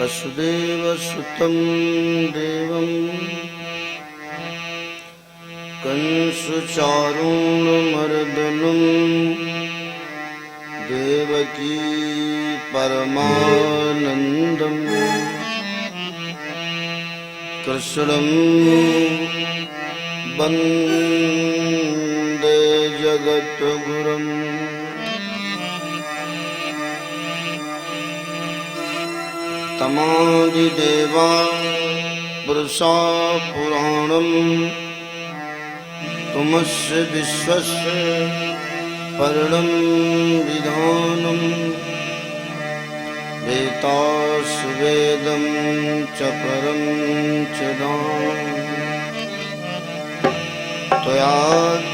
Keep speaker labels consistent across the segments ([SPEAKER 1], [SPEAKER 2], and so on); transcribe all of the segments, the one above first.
[SPEAKER 1] वसुदेवसुतं देवं कंसचारूणमर्दनं देवकी परमानन्दं कृष्णं वन्दे जगद्गुरुम्। तमादिदेवा पुरुषा पुराणम् तुमस्य विश्वस्य परमं विधानम् वेदास्वेदं च परं च धाम त्वया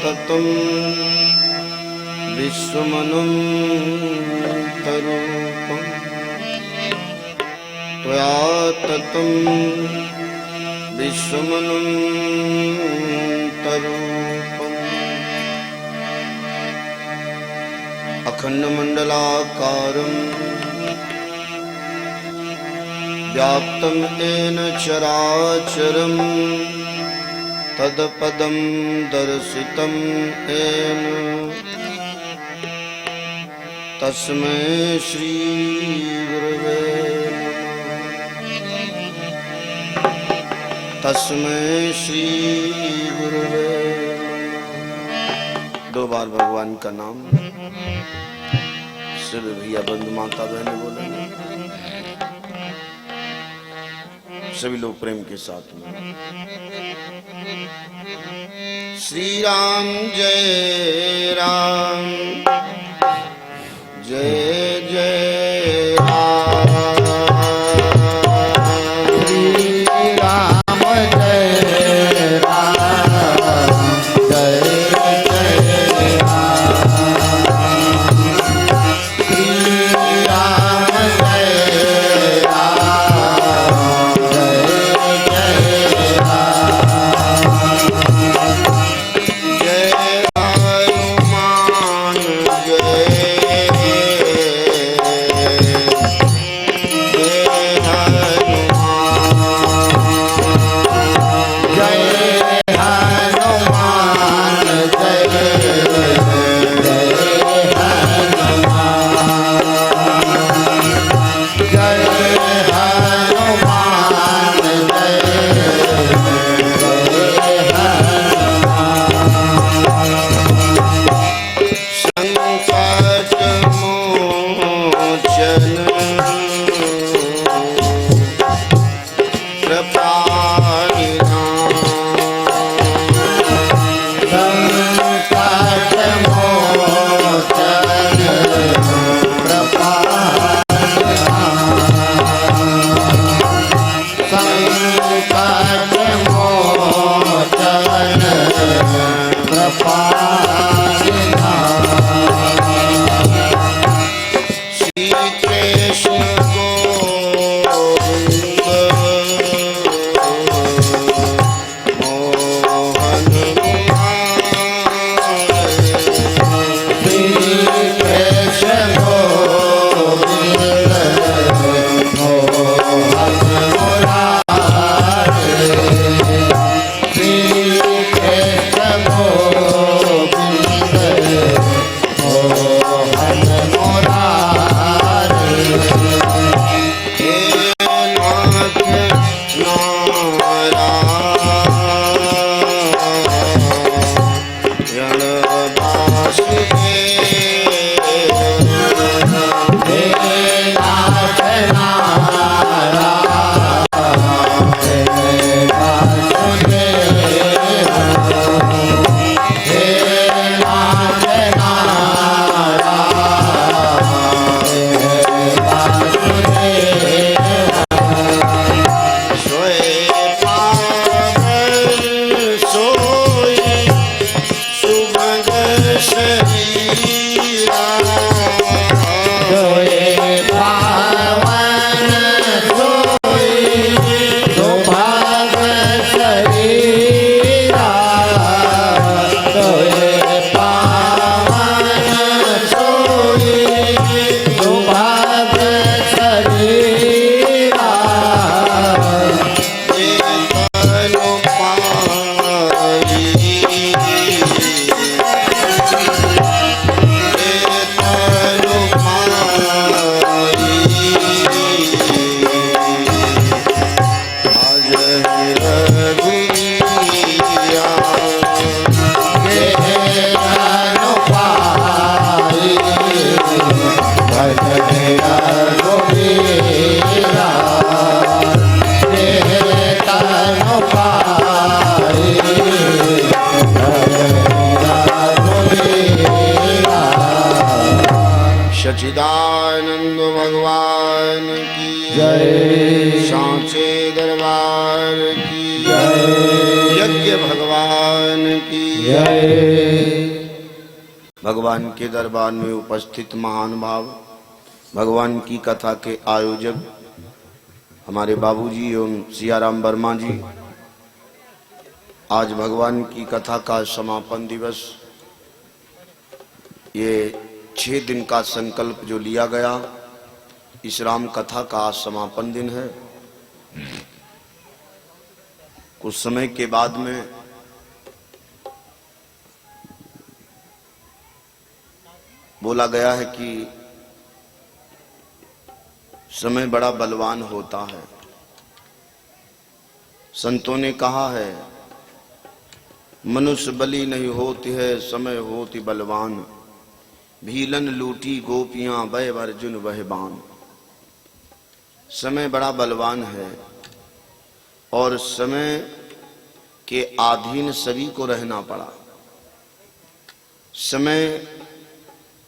[SPEAKER 1] ततं विश्वमनन्तरूपम् त्वया ततं विश्वमनन्तरूपम्। अखण्डमण्डलाकारं व्याप्तं येन चराचरं तत्पदं दर्शितं येन तस्मै श्री गुरवे तस्मै श्री गुरुवे। दो बार भगवान का नाम सभी भैया बंधु माता बहने बोलेंगे, सभी लोग प्रेम के साथ में। श्री राम जय राम जय जय सच्चिदानंद भगवान की
[SPEAKER 2] जय।
[SPEAKER 1] सांचे दरबार की
[SPEAKER 2] जय।
[SPEAKER 1] यज्ञ भगवान की
[SPEAKER 2] जय।
[SPEAKER 1] भगवान के दरबार में उपस्थित महान भाव, भगवान की कथा के आयोजक हमारे बाबूजी एवं सियाराम वर्मा जी, आज भगवान की कथा का समापन दिवस, ये 6 दिन का संकल्प जो लिया गया, इस राम कथा का आज समापन दिन है। कुछ समय के बाद में बोला गया है कि समय बड़ा बलवान होता है। संतों ने कहा है, मनुष्य बली नहीं होती है, समय होती बलवान। भीलन लूटी गोपियां वह अर्जुन वह बान। समय बड़ा बलवान है और समय के अधीन सभी को रहना पड़ा। समय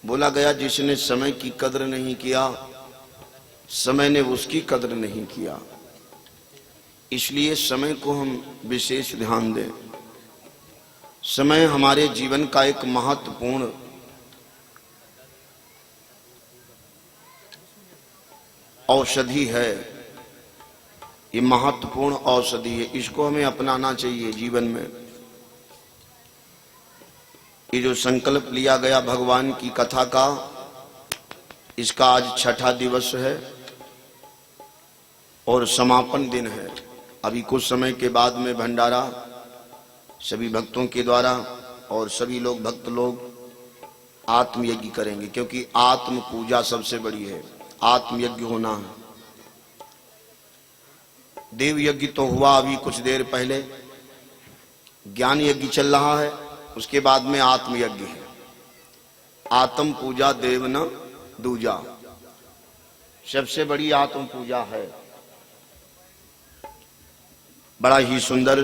[SPEAKER 1] बोला गया, जिसने समय की कदर नहीं किया, समय ने उसकी कदर नहीं किया। इसलिए समय को हम विशेष ध्यान दें। समय हमारे जीवन का एक महत्वपूर्ण औषधि है। ये महत्वपूर्ण औषधि है, इसको हमें अपनाना चाहिए जीवन में। ये जो संकल्प लिया गया भगवान की कथा का, इसका आज 6ठा दिवस है और समापन दिन है। अभी कुछ समय के बाद में भंडारा सभी भक्तों के द्वारा और सभी लोग भक्त लोग आत्मयज्ञ करेंगे, क्योंकि आत्म पूजा सबसे बड़ी है। आत्मयज्ञ होना है। देव यज्ञ तो हुआ अभी कुछ देर पहले, ज्ञान यज्ञ चल रहा है, उसके बाद में आत्मयज्ञ है। आत्म पूजा देव न दूजा, सबसे बड़ी आत्म पूजा है। बड़ा ही सुंदर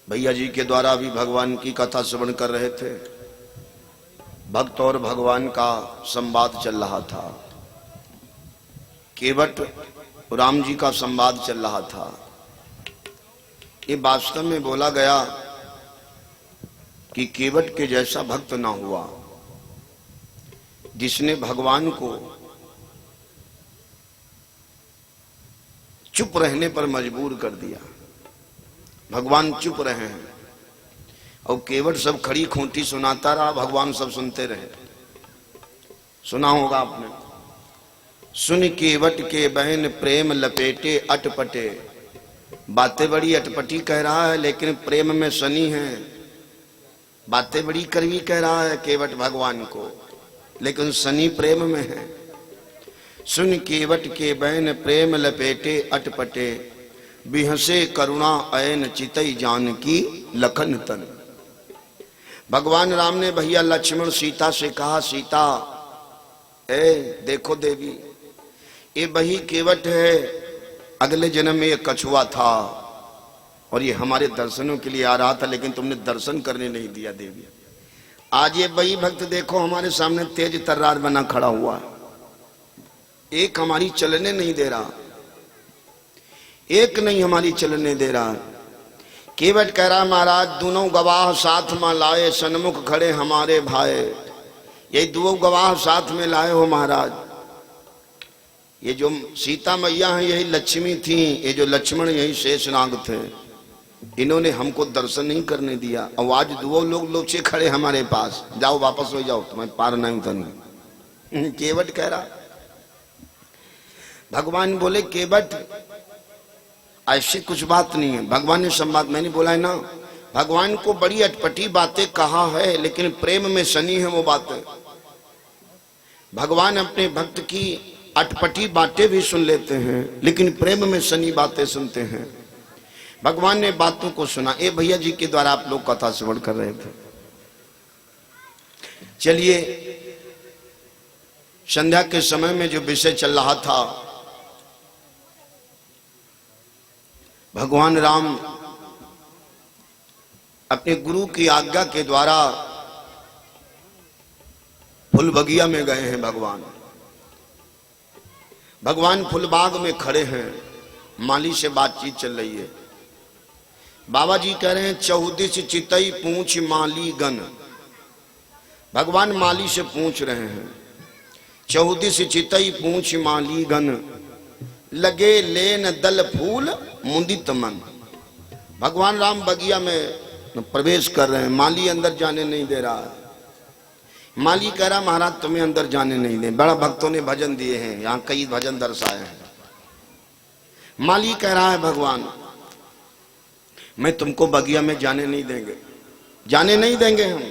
[SPEAKER 1] भैया जी के द्वारा भी भगवान की कथा श्रवण कर रहे थे। भक्त और भगवान का संवाद चल रहा था। केवट राम जी का संवाद चल रहा था। ये वास्तव में बोला गया कि केवट के जैसा भक्त ना हुआ, जिसने भगवान को चुप रहने पर मजबूर कर दिया। भगवान चुप रहे हैं और केवट सब खड़ी खोटी सुनाता रहा, भगवान सब सुनते रहे। सुना होगा आपने, सुन केवट के बहन प्रेम लपेटे अटपटे। बातें बड़ी अटपटी कह रहा है, लेकिन प्रेम में सनी है। बातें बड़ी कड़वी कह रहा है केवट भगवान को, लेकिन सनी प्रेम में है। सुन केवट के बहन प्रेम लपेटे अटपटे, बिहसे करुणा ऐन चितई जानकी लखन तन। भगवान राम ने भैया लक्ष्मण सीता से कहा, सीता ए देखो देवी, ये वही केवट है, अगले जन्म में ये कछुआ था और ये हमारे दर्शनों के लिए आ रहा था, लेकिन तुमने दर्शन करने नहीं दिया देवी। आज ये वही भक्त देखो हमारे सामने तेज तर्रार बना खड़ा हुआ है, एक हमारी चलने नहीं दे रहा, एक नहीं हमारी चलने दे रहा। केवट कह रहा, महाराज दोनों गवाह साथ में लाए, सन्मुख खड़े हमारे भाई। यही दो गवाह साथ में लाए हो महाराज। ये जो सीता मैया हैं यही लक्ष्मी थी, ये जो लक्ष्मण यही शेषनाग थे। इन्होंने हमको दर्शन नहीं करने दिया और आज दो लोग लोचे खड़े हमारे पास। जाओ वापस हो जाओ, तुम्हें पार नहीं उतरनी। केवट कह रहा। भगवान बोले, केवट ऐसी कुछ बात नहीं है। भगवान ने संवाद मैंने बोला है ना, भगवान को बड़ी अटपटी बातें कहा है, लेकिन प्रेम में सनी है वो बातें। भगवान अपने भक्त की अटपटी बातें भी सुन लेते हैं, लेकिन प्रेम में सनी बातें सुनते हैं। भगवान ने बातों को सुना। ए भैया जी के द्वारा आप लोग कथा श्रवण कर रहे थे। चलिए, संध्या के समय में जो विषय चल रहा था, भगवान राम अपने गुरु की आज्ञा के द्वारा फुल बगिया में गए हैं भगवान। भगवान फुलबाग में खड़े हैं, माली से बातचीत चल रही है। बाबा जी कह रहे हैं 14 चितई पूछ माली गन। भगवान माली से पूछ रहे हैं 14 चितई पूछ माली गन, लगे लेन दल फूल मुंदित मन। भगवान राम बगिया में प्रवेश कर रहे हैं, माली अंदर जाने नहीं दे रहा है। माली कह रहा महाराज तुम्हें अंदर जाने नहीं दे। बड़ा भक्तों ने भजन दिए हैं, यहाँ कई भजन दर्शाए हैं। माली कह रहा है भगवान मैं तुमको बगिया में जाने नहीं देंगे, जाने नहीं देंगे हम।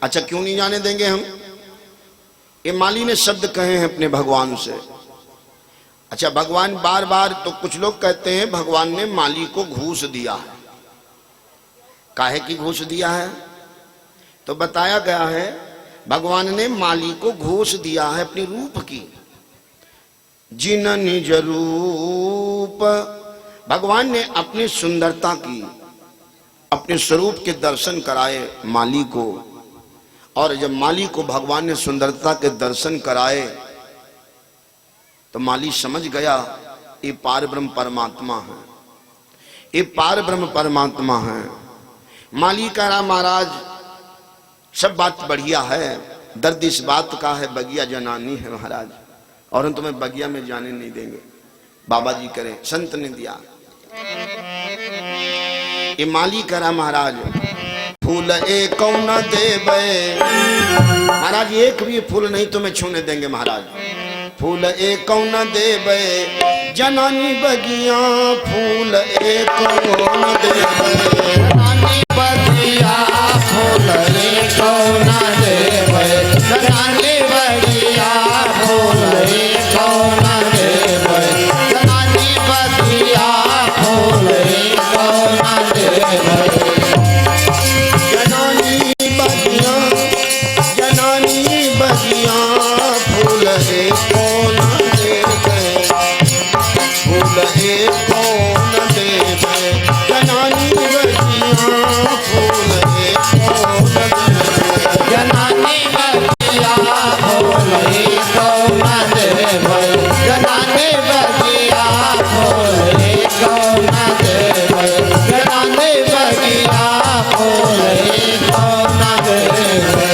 [SPEAKER 1] अच्छा क्यों नहीं जाने देंगे हम? ये माली ने शब्द कहे हैं अपने भगवान से। अच्छा भगवान बार बार, तो कुछ लोग कहते हैं भगवान ने माली को घूस दिया है। काहे की घूस दिया है? तो बताया गया है भगवान ने माली को घूस दिया है अपनी रूप की। जिन निज रूप, भगवान ने अपनी सुंदरता की, अपने स्वरूप के दर्शन कराए माली को। और जब माली को भगवान ने सुंदरता के दर्शन कराए तो माली समझ गया ये पार ब्रह्म परमात्मा है, ये पार ब्रह्म परमात्मा है। माली कह रहा महाराज सब बात बढ़िया है, दर्द इस बात का है बगिया जनानी है महाराज, और हम तुम्हें बगिया में जाने नहीं देंगे। बाबा जी करें, संत ने दिया। ये माली करा महाराज फूल एक कौन देवे, महाराज एक भी फूल नहीं तुम्हें छूने देंगे महाराज। फूल एक कौन देवे जनानी बगिया, फूल एक कौन देवे जनानी बगिया, फूल एक कौन देवे जनानी बगिया, फूल एक कौन देवे जनानी बगिया, फूल एक कौन देवे जनानी बगिया, जनानी बगिया, फूल एक कौन देवे, फूल एक कौन देवे जनानी बगिया, फूल एक कौन देवे जनानी बगिया, फूल एक कौन देवे जनानी बगिया, फूल एक कौन देवे जनानी बगिया, फूल एक कौन देवे।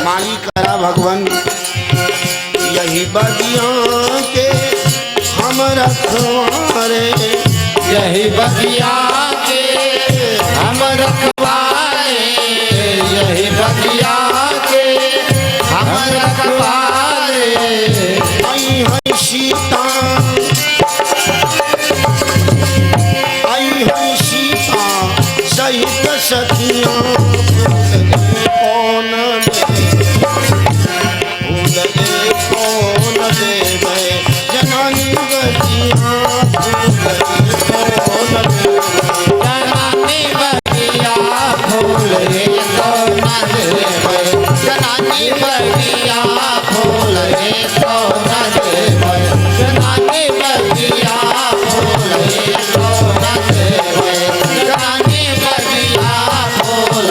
[SPEAKER 1] माली करा भगवान यही बगिया के हम रखवारे, यही बगिया के हम रखवारे, यही बगिया के हम रखवारे। आई है सीता, आई है सीता सहित सखियां, कौन कौन देवे जनानी बगिया, कौन जनानी बगिया, फूल कौन देवे जनानी बगिया, फूल कौन देवे जनानी बगिया, फूल कौन देवे जनानी बगिया, फूल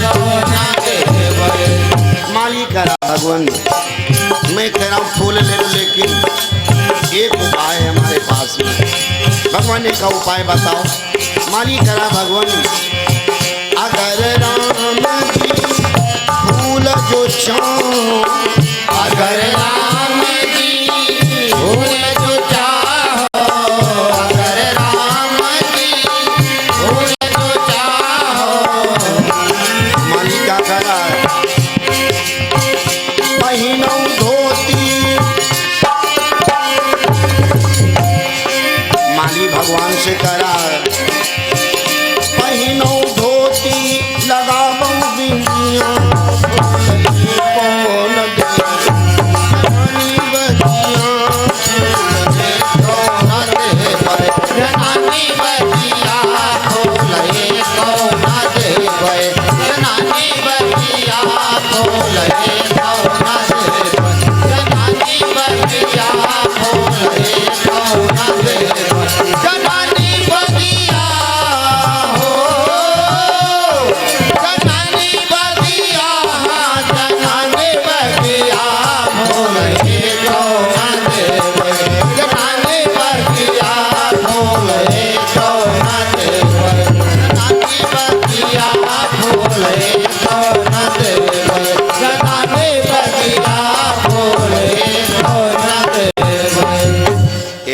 [SPEAKER 1] कौन देवे। माली करा भगवान मैं कह रहा हूँ फूल ले लो, लेकिन एक उपाय है हमारे पास में। भगवान ने कहा उपाय बताओ। माली करा भगवान अगर राम जी फूल जो चाहो, अगर राम जी फूल जो चाहो, अगर राम जी फूल जो चाहो। माली क्या करा महीनों धोती, माली भगवान से करा महीनों धोती लगाबो बिंदिया, कौन जनानी बगिया, कौन देवे जनानी बगिया, फूल कौन देवे जनानी बगिया, फूल कौन देवे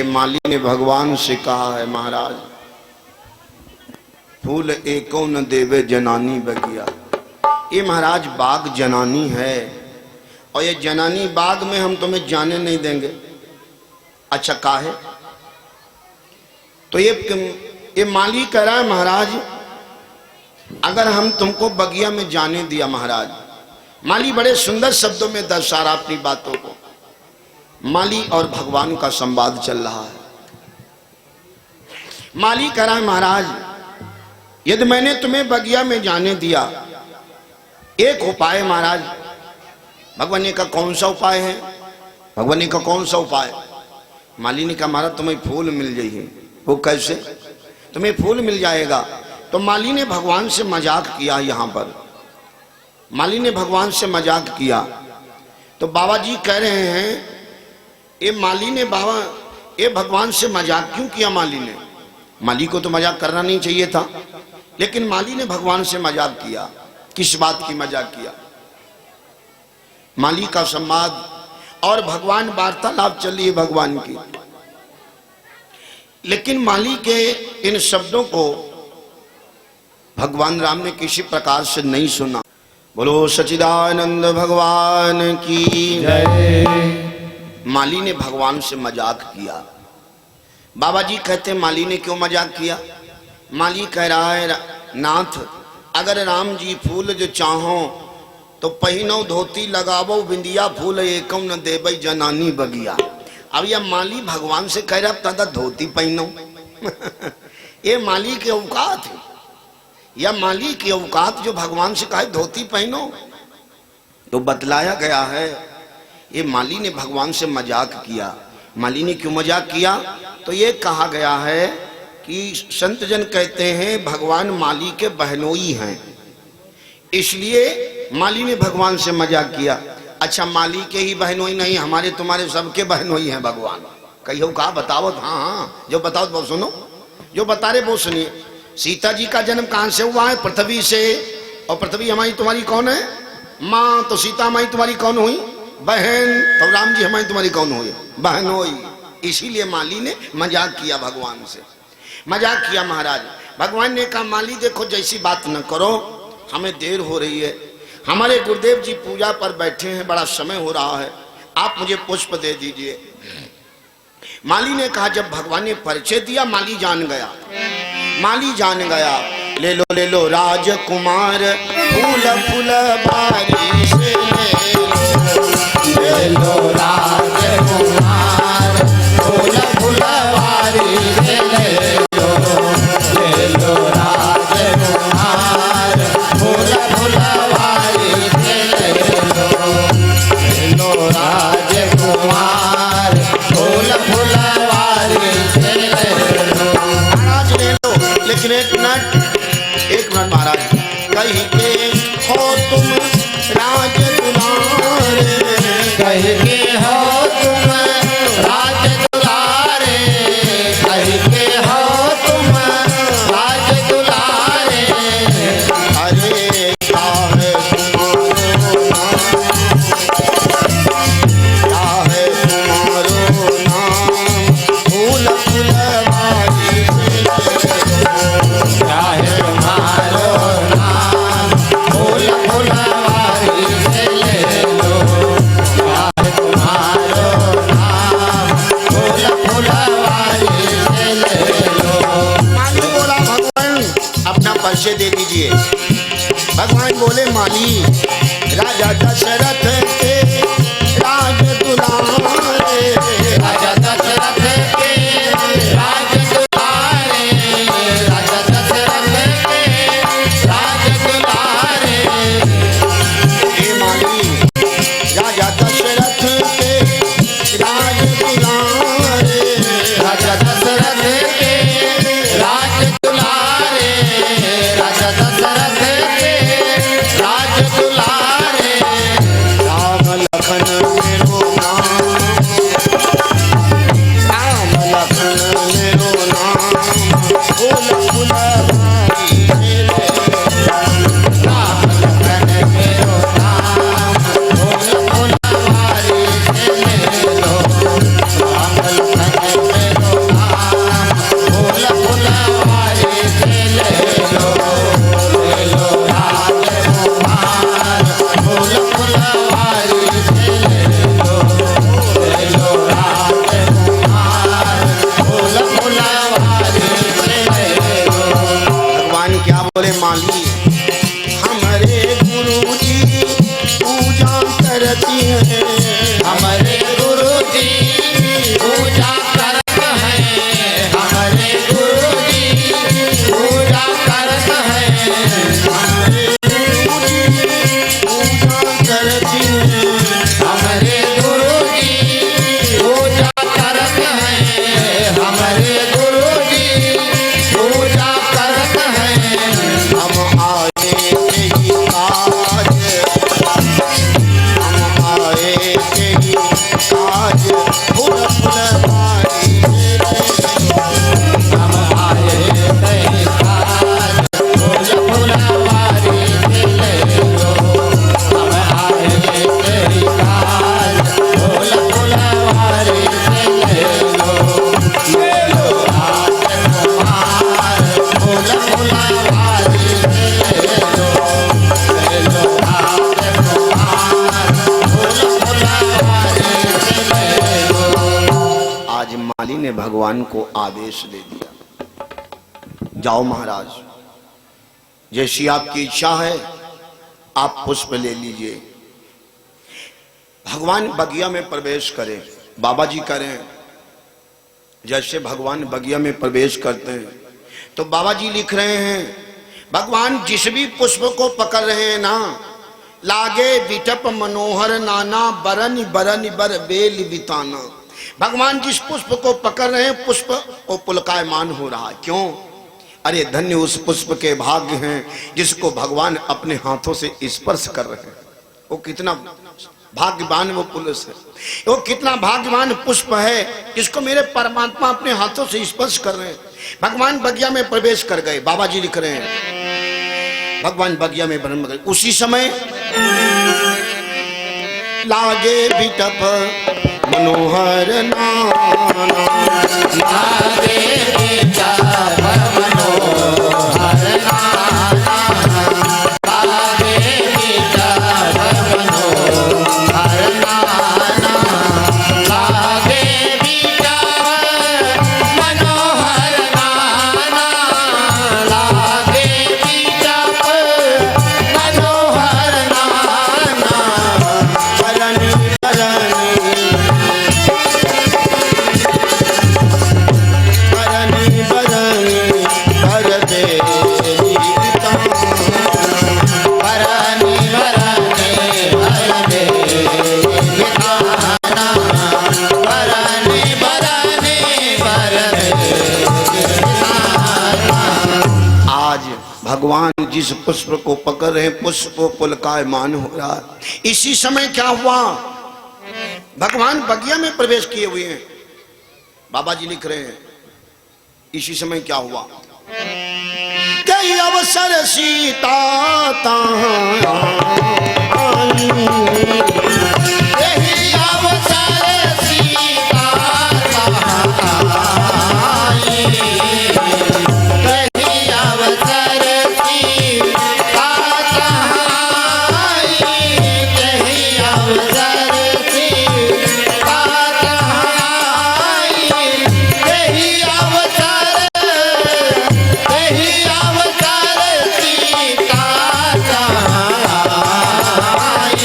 [SPEAKER 1] माली ने भगवान से कहा है, महाराज फूल एको न देवे जनानी बगिया। ये महाराज बाग जनानी है और ये जनानी बाग में हम तुम्हें जाने नहीं देंगे। अच्छा काहे? तो ये माली कह रहा है, महाराज अगर हम तुमको बगिया में जाने दिया, महाराज माली बड़े सुंदर शब्दों में दर्शा रहा अपनी बातों को। माली और भगवान का संवाद चल रहा है। माली कह रहा है, महाराज यदि मैंने तुम्हें बगिया में जाने दिया, एक उपाय महाराज। भगवान ने कहा कौन सा उपाय है? भगवान ने कहा कौन सा उपाय? माली ने कहा महाराज तुम्हें फूल मिल जाइए। वो कैसे? तुम्हें फूल मिल जाएगा। तो माली ने भगवान से मजाक किया। यहां पर माली ने भगवान से मजाक किया। तो बाबा जी कह रहे हैं ये माली ने ये भगवान से मजाक क्यों किया? माली ने, माली को तो मजाक करना नहीं चाहिए था, लेकिन माली ने भगवान से मजाक किया। किस बात की मजाक किया? माली का संवाद और भगवान वार्तालाप चल रही है भगवान की, लेकिन माली के इन शब्दों को भगवान राम ने किसी प्रकार से नहीं सुना। बोलो सच्चिदानंद भगवान की जय। माली ने भगवान से मजाक किया। बाबा जी कहते हैं माली ने क्यों मजाक किया? माली कह रहा है, नाथ अगर राम जी फूल जो चाहो तो पहिनो धोती लगावो बिंदिया, फूल एकम न देबई जनानी बगिया। अब यह माली भगवान से कह रहा दादा धोती पहनो। ये माली के औकात है, या माली की औकात जो भगवान से कहा धोती पहनो। तो बतलाया गया है ये माली ने भगवान से मजाक किया। माली ने क्यों मजाक किया? तो ये कहा गया है कि संत जन कहते हैं भगवान माली के बहनोई हैं, इसलिए माली ने भगवान से मजाक किया। अच्छा माली के ही बहनोई नहीं, हमारे तुम्हारे सबके बहनोई हैं भगवान। कहियो कहा बताओ? हाँ जो बताओ वो सुनो, जो बता रहे वो सुनिए। सीता जी का जन्म कहां से हुआ है? पृथ्वी से। और पृथ्वी हमारी तुम्हारी कौन है? माँ। तो सीता हमारी तुम्हारी कौन हुई? बहन। तो राम जी हमारी तुम्हारी कौन हुई? बहनोई। इसीलिए माली ने मजाक किया, भगवान से मजाक किया। महाराज भगवान ने कहा माली देखो जैसी बात न करो, हमें देर हो रही है, हमारे गुरुदेव जी पूजा पर बैठे हैं, बड़ा समय हो रहा है, आप मुझे पुष्प दे दीजिए। माली ने कहा, जब भगवान ने परिचय दिया माली जान गया। माली जान गया, ले लो राजकुमार फूल फूल बारी से ले लो राजकुमार फूल फूल बारी से ले लो राजकुमार फूल फूल बारी से ले लो राजकुमार फूल फूल बारी से ले लो। महाराज ले लो, लेकिन एक मिनट महाराज, कहीं के हो तुम राज दुलारे, कहीं के हो तुम राज दुलारे, कहीं के हो तुम राज दुलारे। अरे चाहे तुम्हारो नाम फूल फूल बारी से, चाहे तुम्हारो नाम फूल फूल बारी से ले लो, चाहे तुम्हारो नाम फूल फूल बारी से ले लो। माली बोला भगवान अपना परिचय दे दीजिए। भगवान बोले माली राजा दशरथ के राज दुलारे, राजा दशरथ के राज दुलारे, राजा दशरथ के राज दुलारे। हे माली राजा दशरथ के राज दुलारे, राजा दशरथ के राज दुलारे, राजा दशरथ के राज दुलारे। राम लखन मेरो नाम, राम लखन मेरो नाम फूल फूल बारी से ले लो, राम लखन मेरो नाम फूल फूल बारी से ले लो, राम लखन मेरो
[SPEAKER 3] हमारे गुरु जी पूजा करत हैं, हमारे गुरु जी पूजा करत हैं, हमारे गुरु जी पूजा करती हैं, हमारे गुरु जी पूजा करत हैं, हमारे गुरु जी पूजा करत हैं। हम आए यही काज, हम आए यही काज, फूल फुलवारी हम आए यही काज, फूल फुलवारी ले लो, हम आए यही काज, फूल फुलवारी ले लो, ले लो रात कुमार, फूल फुलवारी ले लो, ले लो रात कुमार, फूल फुलवारी ले लो।
[SPEAKER 1] आज माली ने भगवान को आदेश दे दिया, जाओ महाराज, जैसी आपकी इच्छा है आप पुष्प ले लीजिए। भगवान बगिया में प्रवेश करें, बाबा जी करें। जैसे भगवान बगिया में प्रवेश करते हैं तो बाबा जी लिख रहे हैं, भगवान जिस भी पुष्प को पकड़ रहे हैं ना, लागे विटप मनोहर नाना, बरन बरन बर बेल बिताना। भगवान जिस पुष्प को पकड़ रहे हैं पुष्प वो पुलकायमान हो रहा है। क्यों? अरे धन्य उस पुष्प के भाग्य हैं जिसको भगवान अपने हाथों से स्पर्श कर रहे हैं। वो कितना भाग्यवान वो पुरुष है, वो कितना भाग्यवान पुष्प है जिसको मेरे परमात्मा अपने हाथों से स्पर्श कर रहे हैं। भगवान बगिया में प्रवेश कर गए, बाबा जी लिख रहे हैं, भगवान बगिया में ब्रह्म गए। उसी समय लागे बिटप मनोहर नाना,
[SPEAKER 3] लागे बिटप मनोहर नाना, लागे बिटप मनोहर नाना, लागे बिटप मनोहर नाना, लागे बिटप मनोहर नाना,
[SPEAKER 1] बरनी बरनी बरनी भर दे
[SPEAKER 3] बरनी बरनी भर दे बिताना, बरनी बरनी भर दे बिताना।
[SPEAKER 1] आज भगवान जिस पुष्प को पकड़ रहे हैं पुष्प पुलकायमान हो रहा है। इसी समय क्या हुआ, भगवान बगिया में प्रवेश किए हुए हैं, बाबा जी लिख रहे हैं, इसी समय क्या हुआ, कई अवसर सीता
[SPEAKER 3] यही अवसर सीता आई, यही अवसर सीता आई, यही अवसर सीता आई, यही अवसर सीता आई।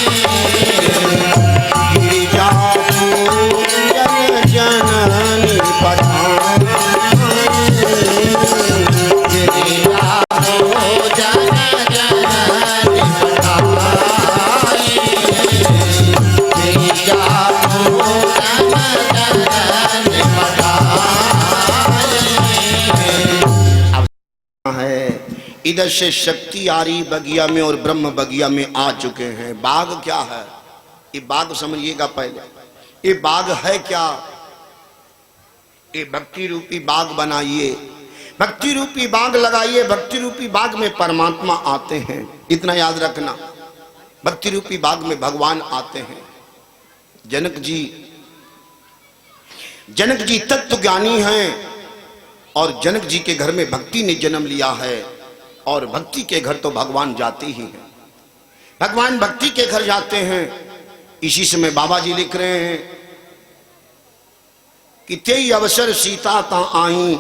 [SPEAKER 1] गिरिजा पूजन जननी पठान,
[SPEAKER 3] गिरिजा भोजन जननी पठाई, गिरिजा भोजन जननी पठाई।
[SPEAKER 1] है इधर से शक्ति आ रही बगिया में और ब्रह्म बगिया में आ चुके हैं। बाग क्या है, ये बाग समझिएगा पहले, ये बाग है क्या, ये भक्ति रूपी बाग बनाइए, भक्ति रूपी बाग लगाइए, भक्ति रूपी बाग में परमात्मा आते हैं, इतना याद रखना। भक्ति रूपी बाग में भगवान आते हैं। जनक जी तत्व ज्ञानी हैं और जनक जी के घर में भक्ति ने जन्म लिया है और भक्ति के घर तो भगवान जाते ही हैं। भगवान भक्ति के घर जाते हैं। इसी समय बाबा जी लिख रहे हैं कि तेई अवसर सीता ता आई,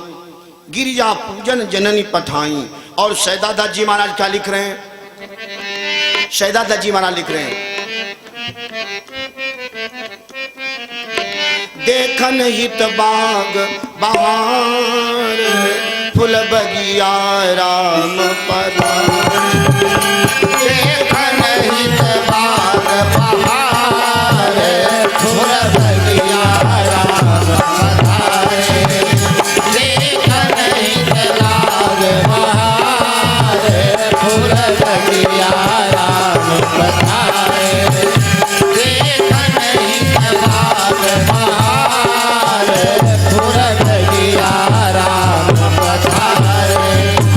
[SPEAKER 1] गिरिजा पूजन जननी पठाई। और शहदादा जी महाराज क्या लिख रहे हैं, शहदादा जी महाराज लिख रहे हैं, देखन हित बाग बहार फूल बगिया राम पधारे।
[SPEAKER 3] देखन हित बाग बहार फूल बगिया राम पधारे। देखन हित बाग बहार फूल बगिया राम पधारे। देखन हित बाग बहार फूल बगिया राम पधारे।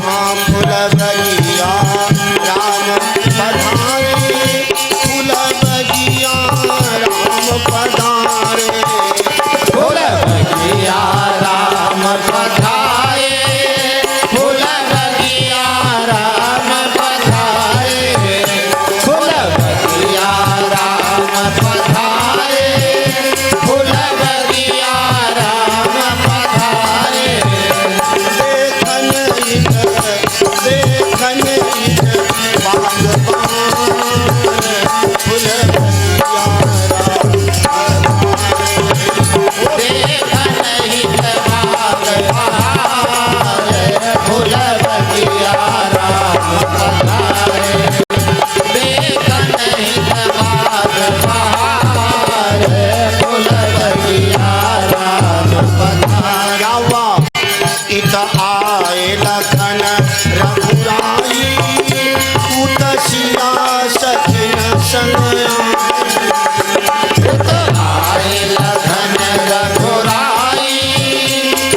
[SPEAKER 1] हाँ फूल बगिया राम पधारे फूल बगिया राम पधारे।
[SPEAKER 3] फूल बगिया राम पधारे। फूल बगिया राम पधारे। फूल बगिया राम पधारे। फूल बगिया राम पधारे।
[SPEAKER 1] देखन हित बाग बहार फूल बगिया राम पधारे।
[SPEAKER 3] देखन हित बाग बहार फूल बगिया राम पधारे। देखन हित बाग बहार फूल बगिया राम पधारे।
[SPEAKER 1] क्या हुआ? इत आए लखन रघुराई उतसिया सखिन संग।
[SPEAKER 3] आए लखन रघुराई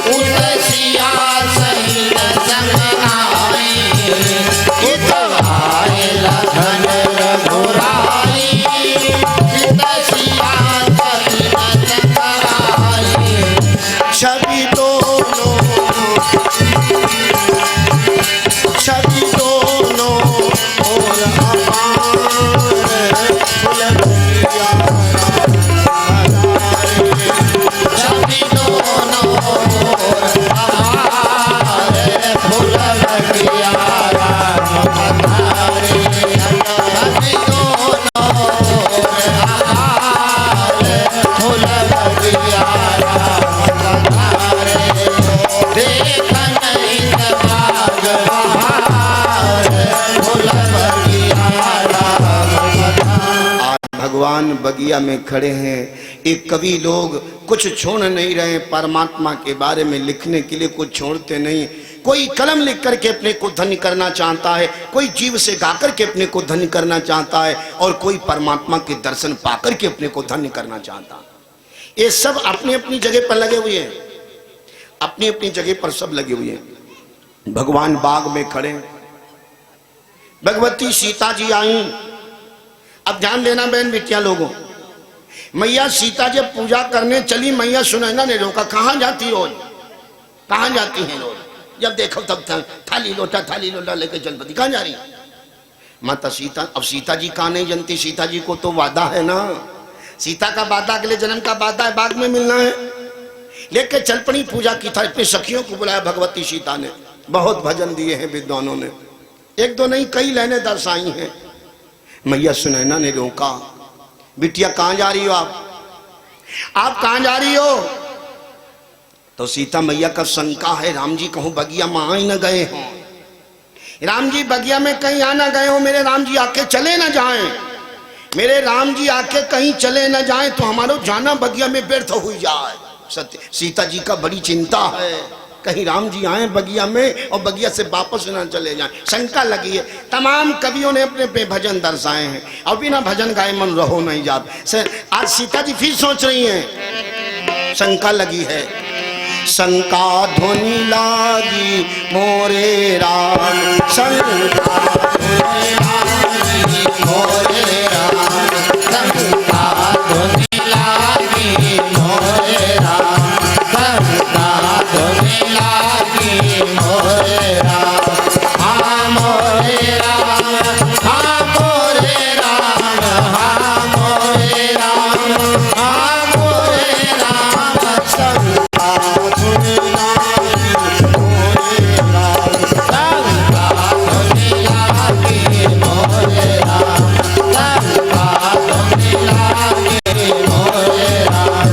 [SPEAKER 3] उतसिया सहित संग आई। आए लखन रघुराई उतसिया सहित संग आई।
[SPEAKER 1] छवि दोनों और अपार फूल बगिया राम पधारे।
[SPEAKER 3] छवि दोनों ओर अपार फूल बगिया राम पधारे। छवि दोनों ओर अपार फूल बगिया राम पधारे। देखन हित बाग बहार फूल बगिया राम पधारे।
[SPEAKER 1] आज भगवान बगिया में खड़े हैं। एक कवि लोग कुछ छोड़ नहीं रहे, परमात्मा के बारे में लिखने के लिए कुछ छोड़ते नहीं। कोई कलम लिख करके अपने को धन्य करना चाहता है, कोई जीव से गा करके अपने को धन्य करना चाहता है, और कोई परमात्मा के दर्शन पाकर के अपने को धन्य करना चाहता है। ये सब अपनी अपनी जगह पर लगे हुए हैं, अपनी अपनी जगह पर सब लगे हुए हैं। भगवान बाग में खड़े, भगवती सीता जी आई। अब ध्यान देना बहन बिटिया लोगों, मैया सीता जब पूजा करने चली, मैया सुनैना ने रोका, कहाँ जाती रोज, कहाँ जाती हैं रोज? जब देखो तब थाली लोटा लेके चल पड़ी, कहाँ जा रही माता सीता? अब सीता जी कहाँ नहीं जानती, सीता जी को तो वादा है ना, सीता का वादा अगले जन्म का वादा है, बाग में मिलना है। लेके चल पड़ी, पूजा की था, अपने सखियों को बुलाया भगवती सीता ने। बहुत भजन दिए हैं विद्वानों ने, एक दो नहीं कई लाइनें दर्शाई हैं। मैया सुनैना ने रोका, बिटिया कहाँ जा रही हो आप कहाँ जा रही हो? तो सीता मैया का शंका है, राम जी कहूँ बगिया में आ ही न गए हों, राम जी बगिया में कहीं आ न गए हो, मेरे राम जी आके चले न जाएं, मेरे राम जी आके कहीं चले न जाएं तो हमारा जाना बगिया में व्यर्थ हो जाए। सत्य सीता जी का बड़ी चिंता है, कहीं राम जी आए बगिया में और बगिया से वापस न चले जाएं, शंका लगी है। तमाम कवियों ने अपने पे भजन दर्शाए हैं, और बिना भजन गाए मन रहो नहीं जात। आज सीता जी फिर सोच रही हैं, शंका लगी है, शंका ध्वनि लागी मोरे राम, शंका ध्वनि लागी मोरे राम,
[SPEAKER 3] शंका ध्वनि लागी मोरे राम, शंका ध्वनि लागी मोरे राम। हाँ मोरे राम, हाँ मोरे राम, हाँ मोरे राम, हाँ मोरे राम।
[SPEAKER 1] शंका ध्वनि लागी मोरे राम,
[SPEAKER 3] शंका ध्वनि लागी मोरे राम, शंका ध्वनि लागी मोरे राम।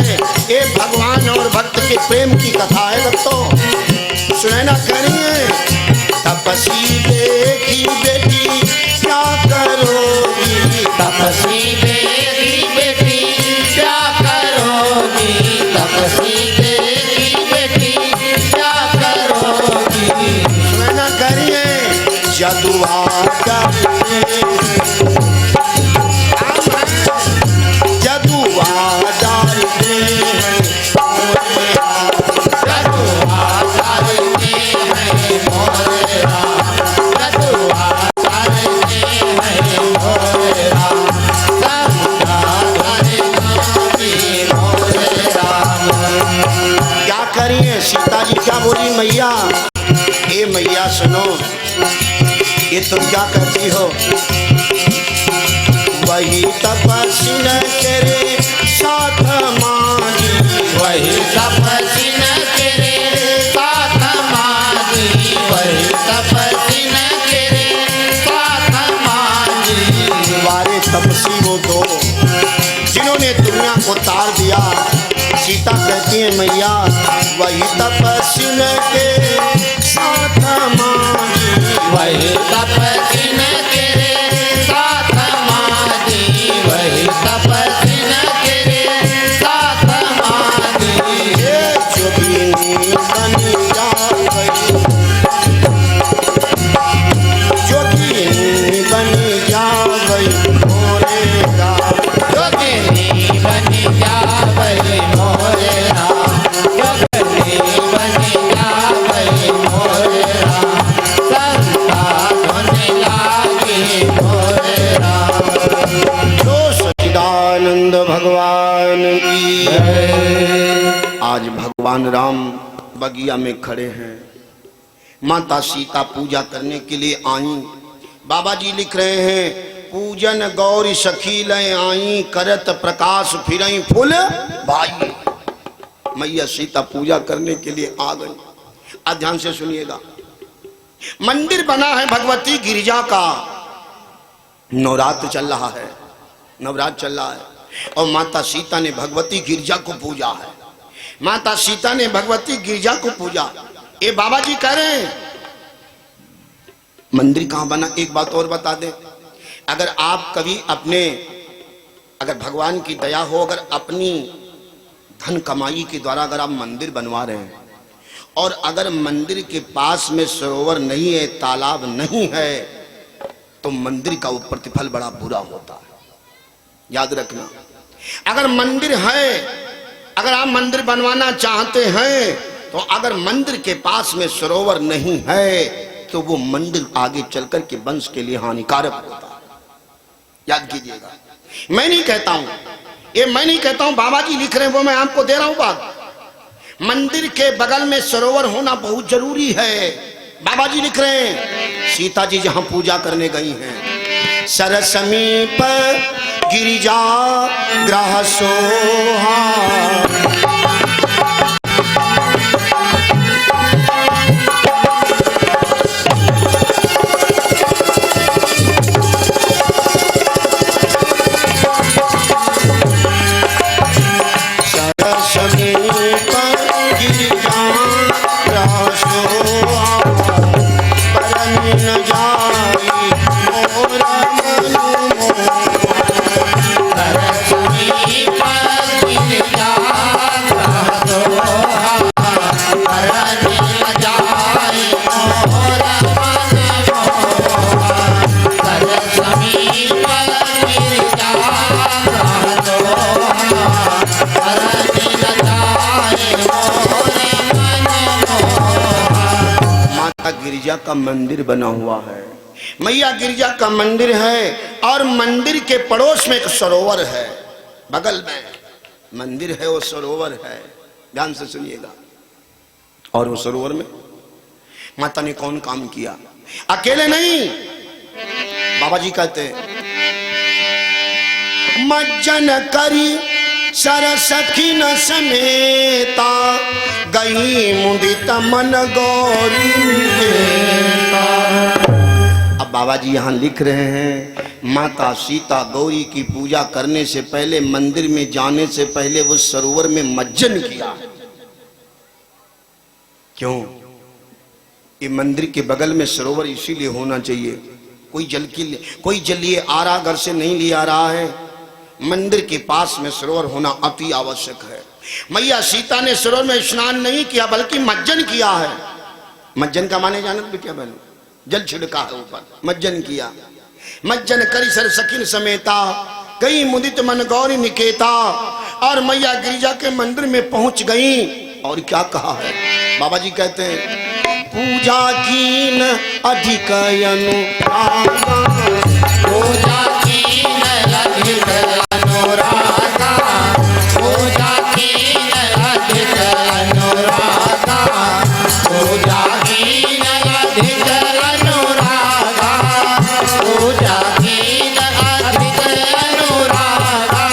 [SPEAKER 1] ये भगवान और भक्त के प्रेम की कथा है भक्तों। सुनैना कह रही है तपस्वी देखी बेटी क्या करोगी,
[SPEAKER 3] तपस्वी देखी बेटी क्या करोगी, तपस्वी देखी बेटी क्या करोगी।
[SPEAKER 1] सुनैना कह रही है जदुआ सीता जी क्या बोली मैया, ए मैया सुनो, ये तुम क्या कहती हो, वही तपस्वी न तेरे साथ मांगी,
[SPEAKER 3] वही तपस्वी न तेरे साथ मांगी, वही तपस्वी न तेरे साथ मांगी।
[SPEAKER 1] वारे तपस्वी वो दो जिन्होंने दुनिया को तार दिया। सीता कहती है मैया वही तपस्वी न तेरे साथ मांगी,
[SPEAKER 3] वही तपस्वी न तेरे साथ मांगी, वही तपस्वी न तेरे साथ मांगी।
[SPEAKER 1] जोगिनी बन जावई, जोगिनी बन जावई मोरे राम,
[SPEAKER 3] जोगिनी बन जावई मोरे राम, जोगिनी बन जावई मोरे राम, संता धुन लागी मोरे राम।
[SPEAKER 1] जो सच्चिदानंद भगवान की आज भगवान राम बगिया में खड़े हैं। माता सीता पूजा करने के लिए आई। बाबा जी लिख रहे हैं पूजन गौरी सखी लय आई, करत प्रकाश फिरई फूल भाई। मैया सीता पूजा करने के लिए आ गई। आज ध्यान से सुनिएगा, मंदिर बना है भगवती गिरिजा का, नवरात्र चल रहा है, नवरात्र चल रहा है और माता सीता ने भगवती गिरिजा को पूजा है। माता सीता ने भगवती गिरिजा को पूजा। ये बाबा जी कह रहे हैं मंदिर कहां बना। एक बात और बता दें, अगर आप कभी अपने, अगर भगवान की दया हो, अगर अपनी धन कमाई के द्वारा अगर आप मंदिर बनवा रहे हैं और अगर मंदिर के पास में सरोवर नहीं है, तालाब नहीं है, तो मंदिर का वो प्रतिफल बड़ा बुरा होता है। याद रखना, अगर मंदिर है, अगर आप मंदिर बनवाना चाहते हैं, तो अगर मंदिर के पास में सरोवर नहीं है तो वो मंदिर आगे चलकर के वंश के लिए हानिकारक होता है। याद कीजिएगा, मैं नहीं कहता हूं, ये मैं नहीं कहता हूं, बाबा जी लिख रहे हैं वो मैं आपको दे रहा हूं बात। मंदिर के बगल में सरोवर होना बहुत जरूरी है। बाबा जी लिख रहे हैं सीता जी जहां पूजा करने गई हैं, सर समीप गिरिजा ग्रह सोहा, गिरिजा का मंदिर बना हुआ है। मैया गिरिजा का मंदिर है और मंदिर के पड़ोस में एक सरोवर है, बगल में मंदिर है, वो सरोवर है। ध्यान से सुनिएगा। और वो सरोवर में माता ने कौन काम किया, अकेले नहीं। बाबा जी कहते हैं मज्जन करी सरसखी न समेता, गई मुदित मन गौरी। अब बाबा जी यहाँ लिख रहे हैं माता सीता गौरी की पूजा करने से पहले, मंदिर में जाने से पहले वो सरोवर में मज्जन किया। क्यों? ये मंदिर के बगल में सरोवर इसीलिए होना चाहिए। कोई जल लिए आ रहा, घर से नहीं ले आ रहा है, मंदिर के पास में सरोवर होना अति आवश्यक है। मैया सीता ने सरोवर में स्नान नहीं किया बल्कि मज्जन किया है। मज्जन का माने जानत भी क्या बनो, जल छिड़का है ऊपर, मज्जन किया। मज्जन करी सर सखिन समेता, गई मुदित मन गौरी निकेता। और मैया गिरिजा के मंदिर में पहुंच गई और क्या कहा है? बाबा जी कहते हैं पूजा कीन अधिक अनुरागा,
[SPEAKER 3] पूजा कीन अधिक अनुरागा, पूजा कीन अधिक अनुरागा, पूजा कीन अधिक अनुरागा, पूजा कीन अधिक अनुरागा।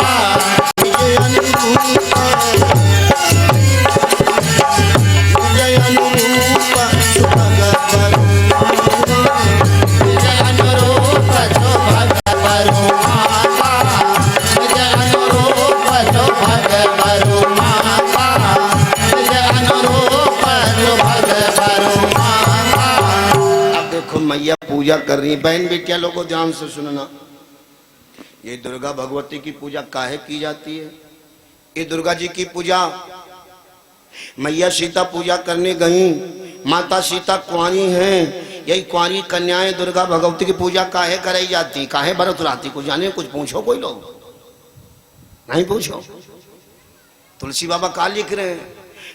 [SPEAKER 1] जय अनुरूप
[SPEAKER 3] जय अनुरूप सुभग बरुमाता, जय अनुरूप सुभग बरुमाता, जय अनुरूप सुभग बरुमाता।
[SPEAKER 1] अब देखो मैया पूजा कर रही है। बहन बेटिया लोगों ध्यान से सुनना, ये दुर्गा भगवती की पूजा काहे की जाती है? ये दुर्गा जी की पूजा मैया सीता पूजा करने गई। माता सीता कुंवारी हैं, यही कुंवारी कन्याएं दुर्गा भगवती की पूजा काहे कराई जाती, काहे व्रत रहती? कुछ जाने, कुछ पूछो, कोई लोग नहीं पूछो। तुलसी बाबा का लिख रहे हैं?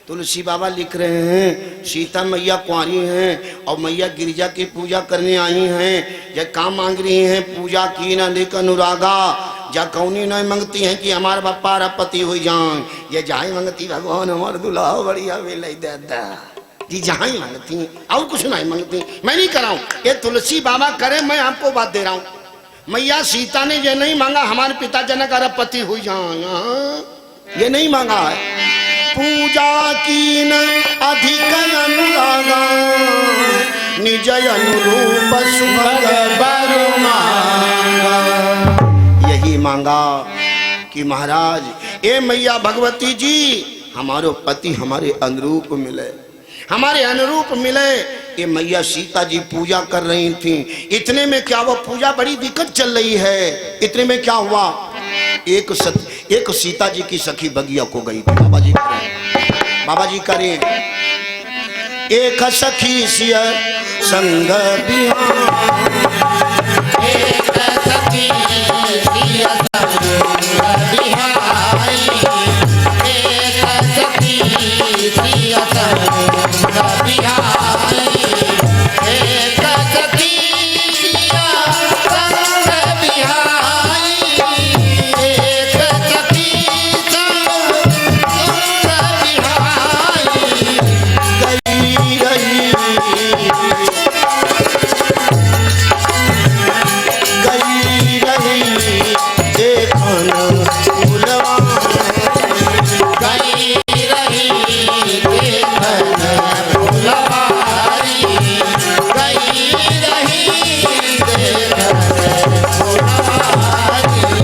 [SPEAKER 1] तुलसी बाबा लिख रहे हैं सीता मैया कुंवारी हैं और मैया गिरिजा की पूजा करने आई हैं। जब काम मांग रही हैं पूजा की न अधिक अनुरागा, जा कौनी नहीं मांगती हैं कि हमारे बापा पति हो जाए, ये जाए मांगती भगवान हमार दुल्हा बढ़िया मिले दादा जी, जहाँ ही मांगती हैं और कुछ नहीं मांगती। मैं नहीं कराऊं, ये तुलसी बाबा करे, मैं आपको बात दे रहा हूँ। मैया सीता ने ये नहीं मांगा हमारे पिता जनक पति हो जाए, ये नहीं मांगा है। पूजा कीन अधिक अनुरागा, निज अनुरूप सुभग बरुमागा। यही मांगा कि महाराज ए मैया भगवती जी हमारो पति हमारे अनुरूप मिले, हमारे अनुरूप मिले। ये मैया सीता जी पूजा कर रही थी। इतने में क्या वो पूजा बड़ी दिक्कत चल रही है। इतने में क्या हुआ, एक सीता जी की सखी बगिया को गई थी। बाबा जी करें एक सखी सिय संग बिहार,
[SPEAKER 3] एक सखी सिय संग बिहारी, एक सखी सिय संग बिहारी, एक सखी सिय संग बिहारी, एक सखी संग बिहारी।
[SPEAKER 1] गई रही देखन फूलवा,
[SPEAKER 3] गई रही देखन फुलवारी, गई रही देखन फुलवारी।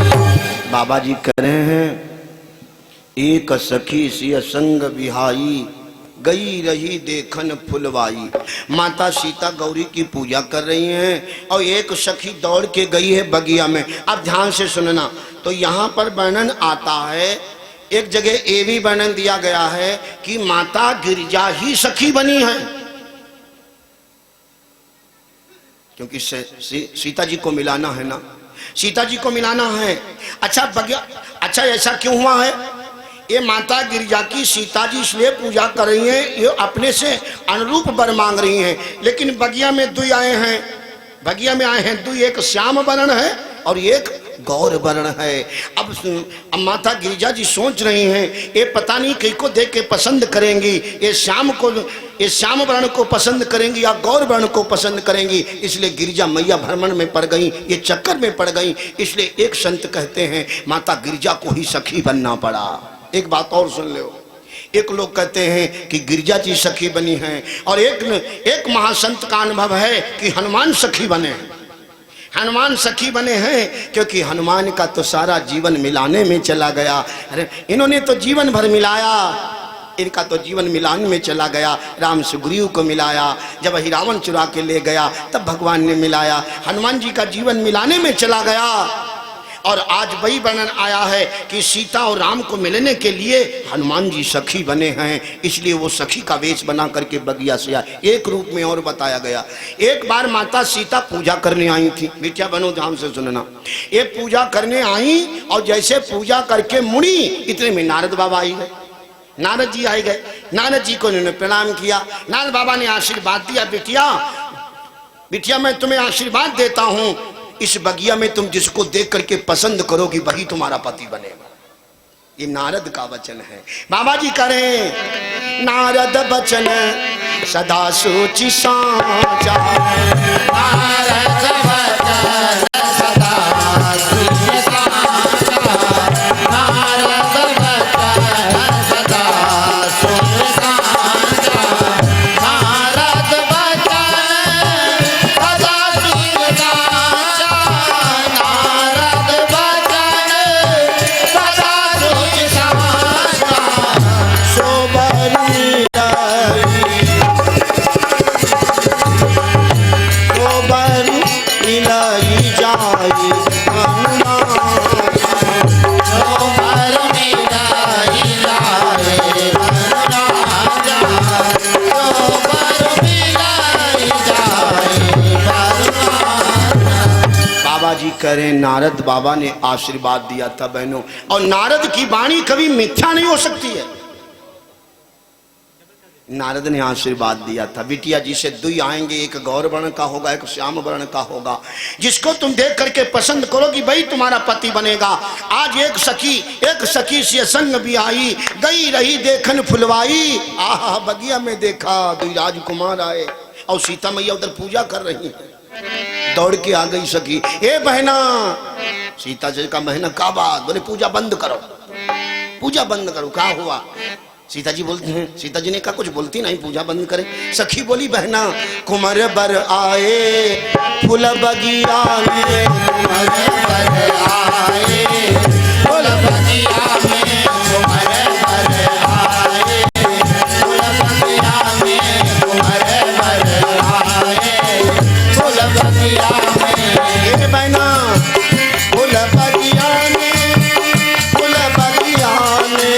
[SPEAKER 1] बाबा जी कह रहे हैं एक सखी सिय संग बिहाई, गई रही देखन फुलवाई। माता सीता गौरी की पूजा कर रही हैं और एक सखी दौड़ के गई है बगिया में। अब ध्यान से सुनना, तो यहाँ पर वर्णन आता है, एक जगह ये भी वर्णन दिया गया है कि माता गिरिजा ही सखी बनी है, क्योंकि सीता जी को मिलाना है ना, सीता जी को मिलाना है। अच्छा बगिया, अच्छा ऐसा क्यों हुआ है? ये माता गिरिजा की सीता जी इसलिए पूजा कर रही हैं, ये अपने से अनुरूप वर मांग रही हैं। लेकिन बगिया में दुई आए हैं, बगिया में आए हैं दुई, एक श्याम वर्ण है और एक गौर वर्ण है। अब माता गिरिजा जी सोच रही हैं ये पता नहीं किसको देख के पसंद करेंगी, ये श्याम वर्ण को पसंद करेंगी या गौर वर्ण को पसंद करेंगी। इसलिए गिरिजा मैया भ्रमण में पड़ गई, ये चक्कर में पड़ गई। इसलिए एक संत कहते हैं माता गिरिजा को ही सखी बनना पड़ा। एक बात और सुन लो, एक लोग कहते हैं कि गिरिजा जी सखी बनी हैं और एक महासंत का अनुभव है कि हनुमान सखी बने हैं। हनुमान सखी बने हैं क्योंकि हनुमान का तो सारा जीवन मिलाने में चला गया। अरे इन्होंने तो जीवन भर मिलाया, इनका तो जीवन मिलान में चला गया। राम सुग्रीव को मिलाया, जब ही रावण चुरा के ले गया तब भगवान ने मिलाया। हनुमान जी का जीवन मिलाने में चला गया। और आज वही वर्णन आया है कि सीता और राम को मिलने के लिए हनुमान जी सखी बने हैं, इसलिए वो सखी का वेश बना करके बगिया से आए। एक रूप में और बताया गया, एक बार माता सीता पूजा करने आई थी। बेटिया बनो ध्यान से सुनना, ये पूजा करने आई और जैसे पूजा करके मुड़ी इतने में नारद बाबा आई गए। नारद जी आए गए, नारद जी को उन्होंने प्रणाम किया। नारद बाबा ने आशीर्वाद दिया, बिटिया बिटिया मैं तुम्हें आशीर्वाद देता हूँ, इस बगिया में तुम जिसको देख करके पसंद करोगी वही तुम्हारा पति बनेगा। ये नारद का वचन है। बाबा जी करें नारद वचन सदा सोची साचा,
[SPEAKER 3] नारद वचन सदा सोची साचा, नारद वचन सदा सोची साचा, नारद वचन सदा सोची साचा, नारद वचन सदा सोची साचा,
[SPEAKER 1] सोबरी इलाई जाई बाबा जी करें नारद बाबा ने आशीर्वाद दिया था बहनों, और नारद की वाणी कभी मिथ्या नहीं हो सकती है। नारद ने आशीर्वाद दिया था, बिटिया जी से दुई आएंगे, एक गौर वर्ण का होगा, एक श्याम वर्ण का होगा, जिसको तुम देख करके पसंद करोगी वही तुम्हारा पति बनेगा। आज एक सखी से संग भी आई, गई रही देखन फुलवाई, आहा बगिया में देखा दुई राजकुमार आए और सीता मैया उधर पूजा कर रही है। दौड़ के आ गई सखी, ए बहना, सीता जी का बहना का बात, बोले पूजा बंद करो, पूजा बंद करो, क्या हुआ? सीता जी बोलती हैं, सीता जी ने कहा कुछ बोलती नहीं, पूजा बंद करें। सखी बोली बहना कुंवर बर आए फूल बगिया में,
[SPEAKER 3] कुंवर बर आए फूल बगिया में, कुंवर बर आए फूल बगिया में, कुंवर बर आए फूल बगिया में,
[SPEAKER 1] ए बहना फूल बगिया में, फूल बगिया में,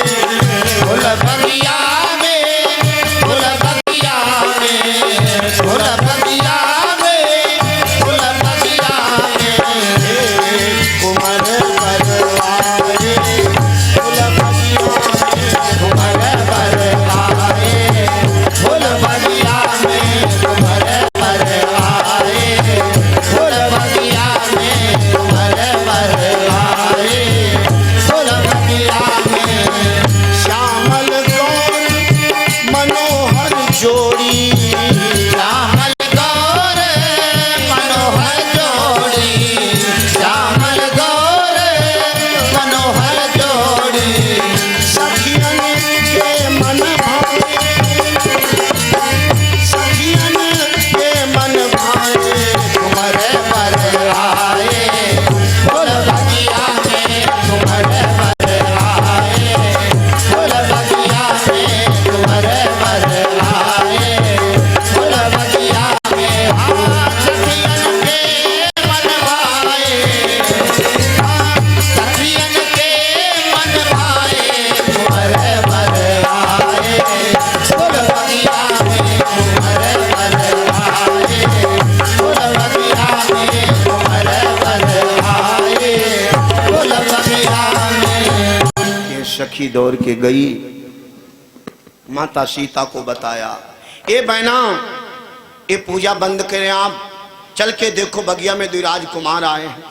[SPEAKER 3] फूल बगिया में, फूल बगिया में, फूल बगिया में, फूल बगिया में,
[SPEAKER 1] कुंवर बर आए फूल बगिया में,
[SPEAKER 3] कुंवर बर आए फूल बगिया में, कुंवर बर आए फूल बगिया में, कुंवर बर आए फूल बगिया में,
[SPEAKER 1] श्यामल गौर मनोहर जोड़ी,
[SPEAKER 3] श्यामल गौर मनोहर जोड़ी, श्यामल गौर मनोहर जोड़ी,
[SPEAKER 1] सखियन के मन भाए, सखियन के मन भाए,
[SPEAKER 3] कुंवर बर आए फूल बगिया में, कुंवर बर आए फूल बगिया में, कुंवर बर आए फूल बगिया में, हाँ सखियन के मन भाए, हाँ सखियन के मन भाए, कुंवर बर आए फूल बगिया में, कुंवर बर आए फूल बगिया में, कुंवर बर आए फूल बगिया में।
[SPEAKER 1] ये सखी दौड़ के गई, माता सीता को बताया, ए बहना ये पूजा बंद करें, आप चल के देखो बगिया में दो राजकुमार आए हैं।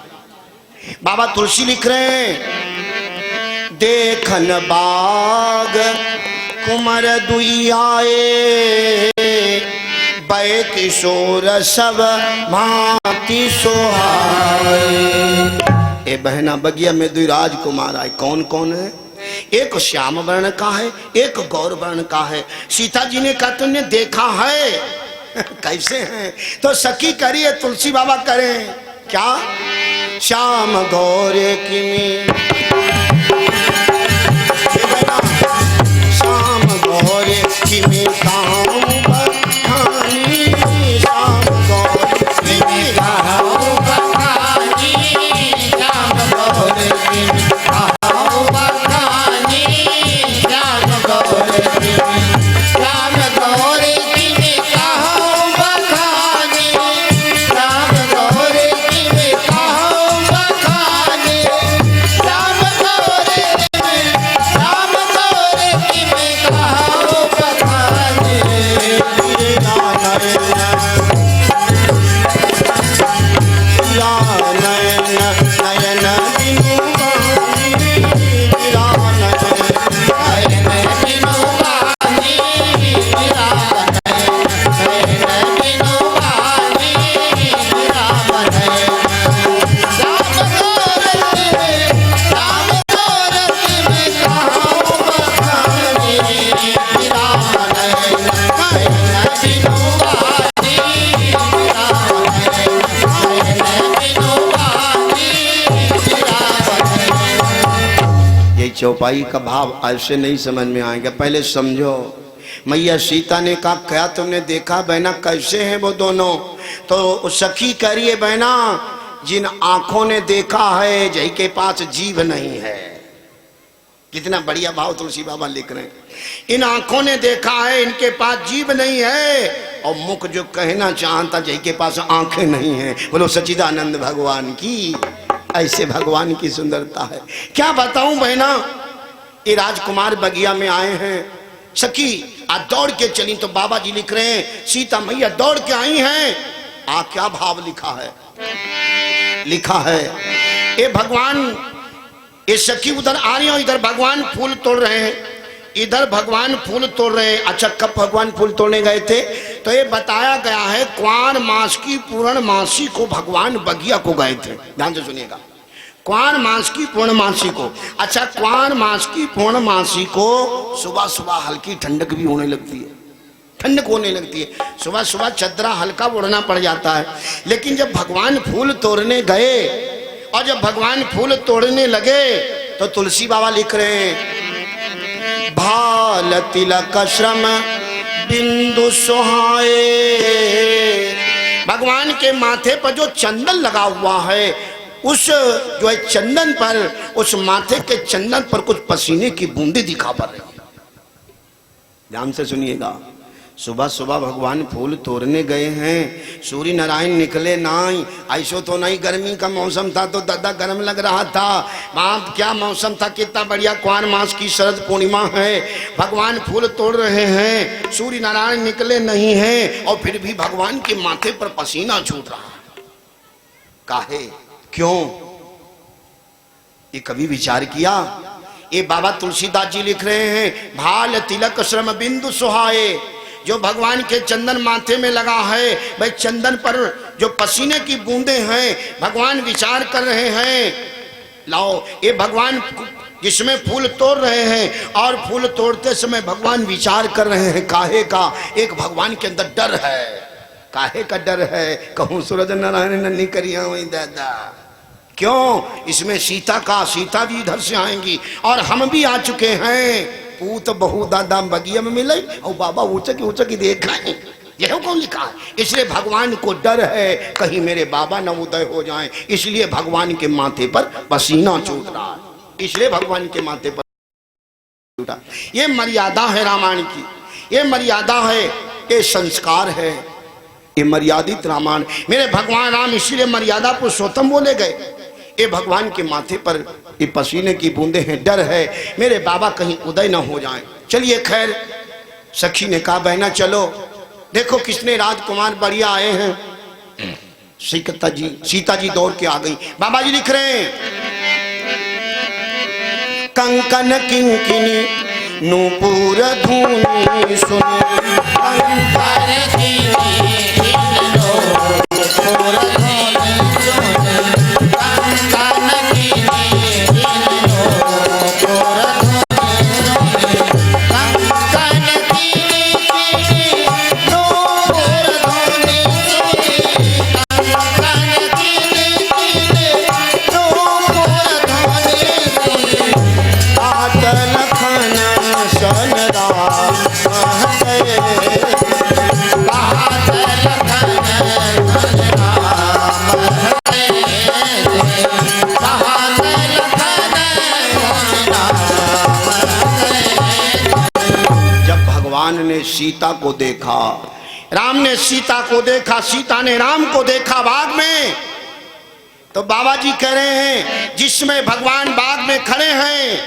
[SPEAKER 1] बाबा तुलसी लिख रहे हैं, देखन बाग कुमार दुई आए, बै किशोर सब भांति सोहाए। ए बहना बगिया में दो राजकुमार आए, कौन कौन है? एक श्याम वर्ण का है, एक गौर वर्ण का है। सीता जी ने कहा तुमने देखा है? कैसे हैं? तो सखी करिए, तुलसी बाबा करें क्या श्याम गौर की में श्याम गौर की में गाँव बखानी श्याम गौर की में गाँव बखानी
[SPEAKER 3] श्याम गौर की में गाँव बखानी श्याम गौर की में श्याम गौर की में गाँव बखानी श्याम गौर की में गाँव बखानी श्याम गौर की में श्याम गौर की में गाँव बखानी
[SPEAKER 1] चौपाई का भाव ऐसे नहीं समझ में आएगा, पहले समझो। मैया सीता ने कहा क्या तुमने देखा बहना कैसे हैं वो दोनों? तो सखी कह रही है बहना जिन आंखों ने देखा है जही के पास जीभ नहीं है। कितना बढ़िया भाव तुलसी बाबा लिख रहे हैं। इन आंखों ने देखा है इनके पास जीभ नहीं है, और मुख जो कहना चाहता जही के पास आंखें नहीं है। बोलो सच्चिदानंद भगवान की। ऐसे भगवान की सुंदरता है, क्या बताऊं बहना। ये राजकुमार बगिया में आए हैं, सखी आज दौड़ के चली तो बाबा जी लिख रहे हैं सीता मैया दौड़ के आई हैं। क्या भाव लिखा है, लिखा है ये भगवान, ये सखी उधर आ रही हो, इधर भगवान फूल तोड़ रहे हैं, इधर भगवान फूल तोड़ रहे हैं। अच्छा कब भगवान फूल तोड़ने गए थे? तो ये बताया गया है क्वार मास की पूर्णमासी को भगवान बगिया को गए थे। ध्यान से सुनिएगा, क्वार मास की पूर्णमासी को। अच्छा क्वार मास की पूर्णमासी को सुबह सुबह हल्की ठंडक भी होने लगती है, ठंडक होने लगती है। सुबह सुबह चदरा हल्का ओढ़ना पड़ जाता है। लेकिन जब भगवान फूल तोड़ने गए और जब भगवान फूल तोड़ने लगे तो तुलसी बाबा लिख रहे हैं भाल तिलक श्रम बिंदु सुहाए। भगवान के माथे पर जो चंदन लगा हुआ है उस जो है चंदन पर, उस माथे के चंदन पर कुछ पसीने की बूंदे दिखा पड़ रही है। ध्यान से सुनिएगा, सुबह सुबह भगवान फूल तोड़ने गए हैं, सूर्य नारायण निकले नहीं। ऐसो तो नहीं, गर्मी का मौसम था तो दादा गर्म लग रहा था। वहाँ क्या मौसम था, कितना बढ़िया क्वार मास की शरद पूर्णिमा है, भगवान फूल तोड़ रहे हैं, सूर्य नारायण निकले नहीं हैं और फिर भी भगवान के माथे पर पसीना छूट रहा है। काहे, क्यों? ये कभी विचार किया? ये बाबा तुलसीदास जी लिख रहे हैं भाल तिलक श्रम बिंदु सुहाए। जो भगवान के चंदन माथे में लगा है, भाई चंदन पर जो पसीने की बूंदे हैं, भगवान विचार कर रहे हैं। लाओ ये भगवान जिसमें फूल तोड़ रहे हैं और फूल तोड़ते समय भगवान विचार कर रहे हैं काहे का? एक भगवान के अंदर डर है। काहे का डर है? कहूँ सूरज नारायण नन्ही करिया वही दादा। क्यों? इसमें सीता का, सीता भी इधर से आएंगी और हम भी आ चुके हैं। पूत बहु दादा बगिया में मिले और बाबा ऊंचा की देखा है, यह कौन लिखा है? इसलिए भगवान को डर है कहीं मेरे बाबा न उदय हो जाएं, इसलिए भगवान के माथे पर पसीना छूट रहा है, इसलिए भगवान के माथे पर छूटा। ये मर्यादा है रामायण की, ये मर्यादा है, ये संस्कार है, ये मर्यादित रामायण। मेरे भगवान राम इसलिए मर्यादा पुरुषोत्तम बोले गए। ये भगवान के माथे पर ये पसीने की बूंदे हैं, डर है मेरे बाबा कहीं उदय न हो जाएं। चलिए खैर, सखी ने कहा बहना चलो, देखो किसने राजकुमार बढ़िया आए हैं। सीता जी दौड़ के आ गई। बाबा जी लिख रहे हैं कंकन किंकिनी नूपुर धूनी सुनी, कंकन
[SPEAKER 3] गए। बात लखन राम गए, बात लखन राम गए।
[SPEAKER 1] जब भगवान ने सीता को देखा,
[SPEAKER 3] राम ने सीता को देखा, सीता ने राम को देखा बाग में, तो बाबा जी कह रहे हैं जिसमें भगवान बाग में खड़े हैं,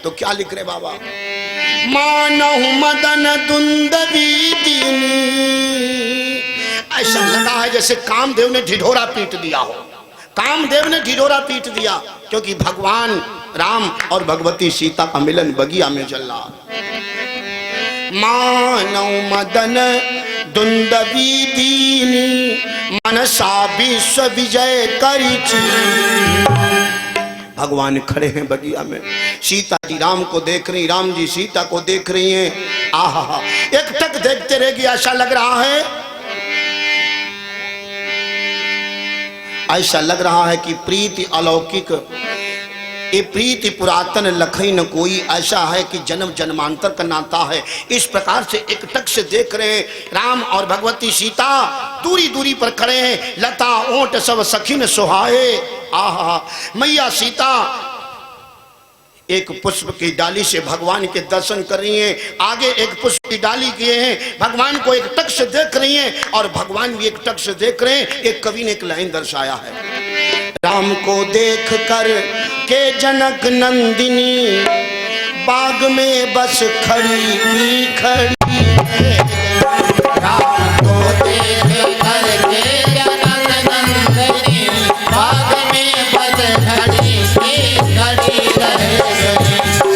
[SPEAKER 1] तो क्या लिख रहे बाबा?
[SPEAKER 3] मानहु मदन दुंदवी दीनी। ऐसा लगा है जैसे कामदेव ने ढिढोरा पीट दिया हो, कामदेव ने ढिढोरा पीट दिया, क्योंकि भगवान राम और भगवती सीता का मिलन बगिया में चल रहा। मानव मदन दुंदवी दीनी, मनसा विश्व विजय करी।
[SPEAKER 1] भगवान खड़े हैं बगिया में, सीता जी राम को देख रही, राम जी सीता को देख रही हैं। आहा,
[SPEAKER 3] एक टक देखते रह गया, ऐसा लग रहा है,
[SPEAKER 1] ऐसा लग रहा है कि प्रीति अलौकिक, ये प्रीति पुरातन लखई न कोई, ऐसा है कि जन्म जन्मांतर का नाता है। इस प्रकार से एक टक से देख रहे हैं। राम और भगवती सीता दूरी दूरी पर खड़े हैं, लता ओट सब सखीन सुहाए। आहा, मैया सीता एक पुष्प की डाली से भगवान के दर्शन कर रही हैं, आगे एक पुष्प की डाली किए हैं, भगवान को एक टक से देख रही हैं और भगवान भी एक टक से देख रहे हैं। एक कवि ने एक लाइन दर्शाया है,
[SPEAKER 3] राम को देख कर के जनक नंदिनी, बाग में बस खड़ी खड़ी है। राम को देख कर के जनक नंदिनी, बाग में बस खड़ी खड़ी रहे।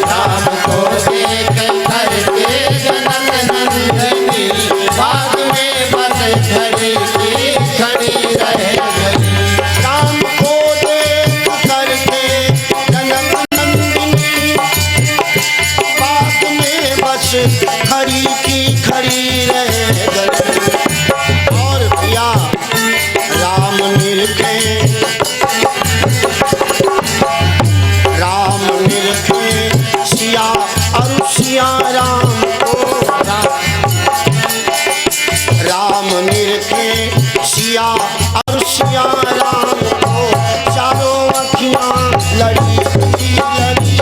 [SPEAKER 3] राम को देख कर के जनक नंदिनी, बाग में बस खड़ी खड़ी रहे। राम को देख करके जनक नंदिनी, बाग में बस खड़ी की खड़ी रह गई। और भैया राम निरखे, राम निरखे सिया और सिया राम को, राम निरखे सिया और सिया राम को, चारों अखियां लड़ी लड़ी।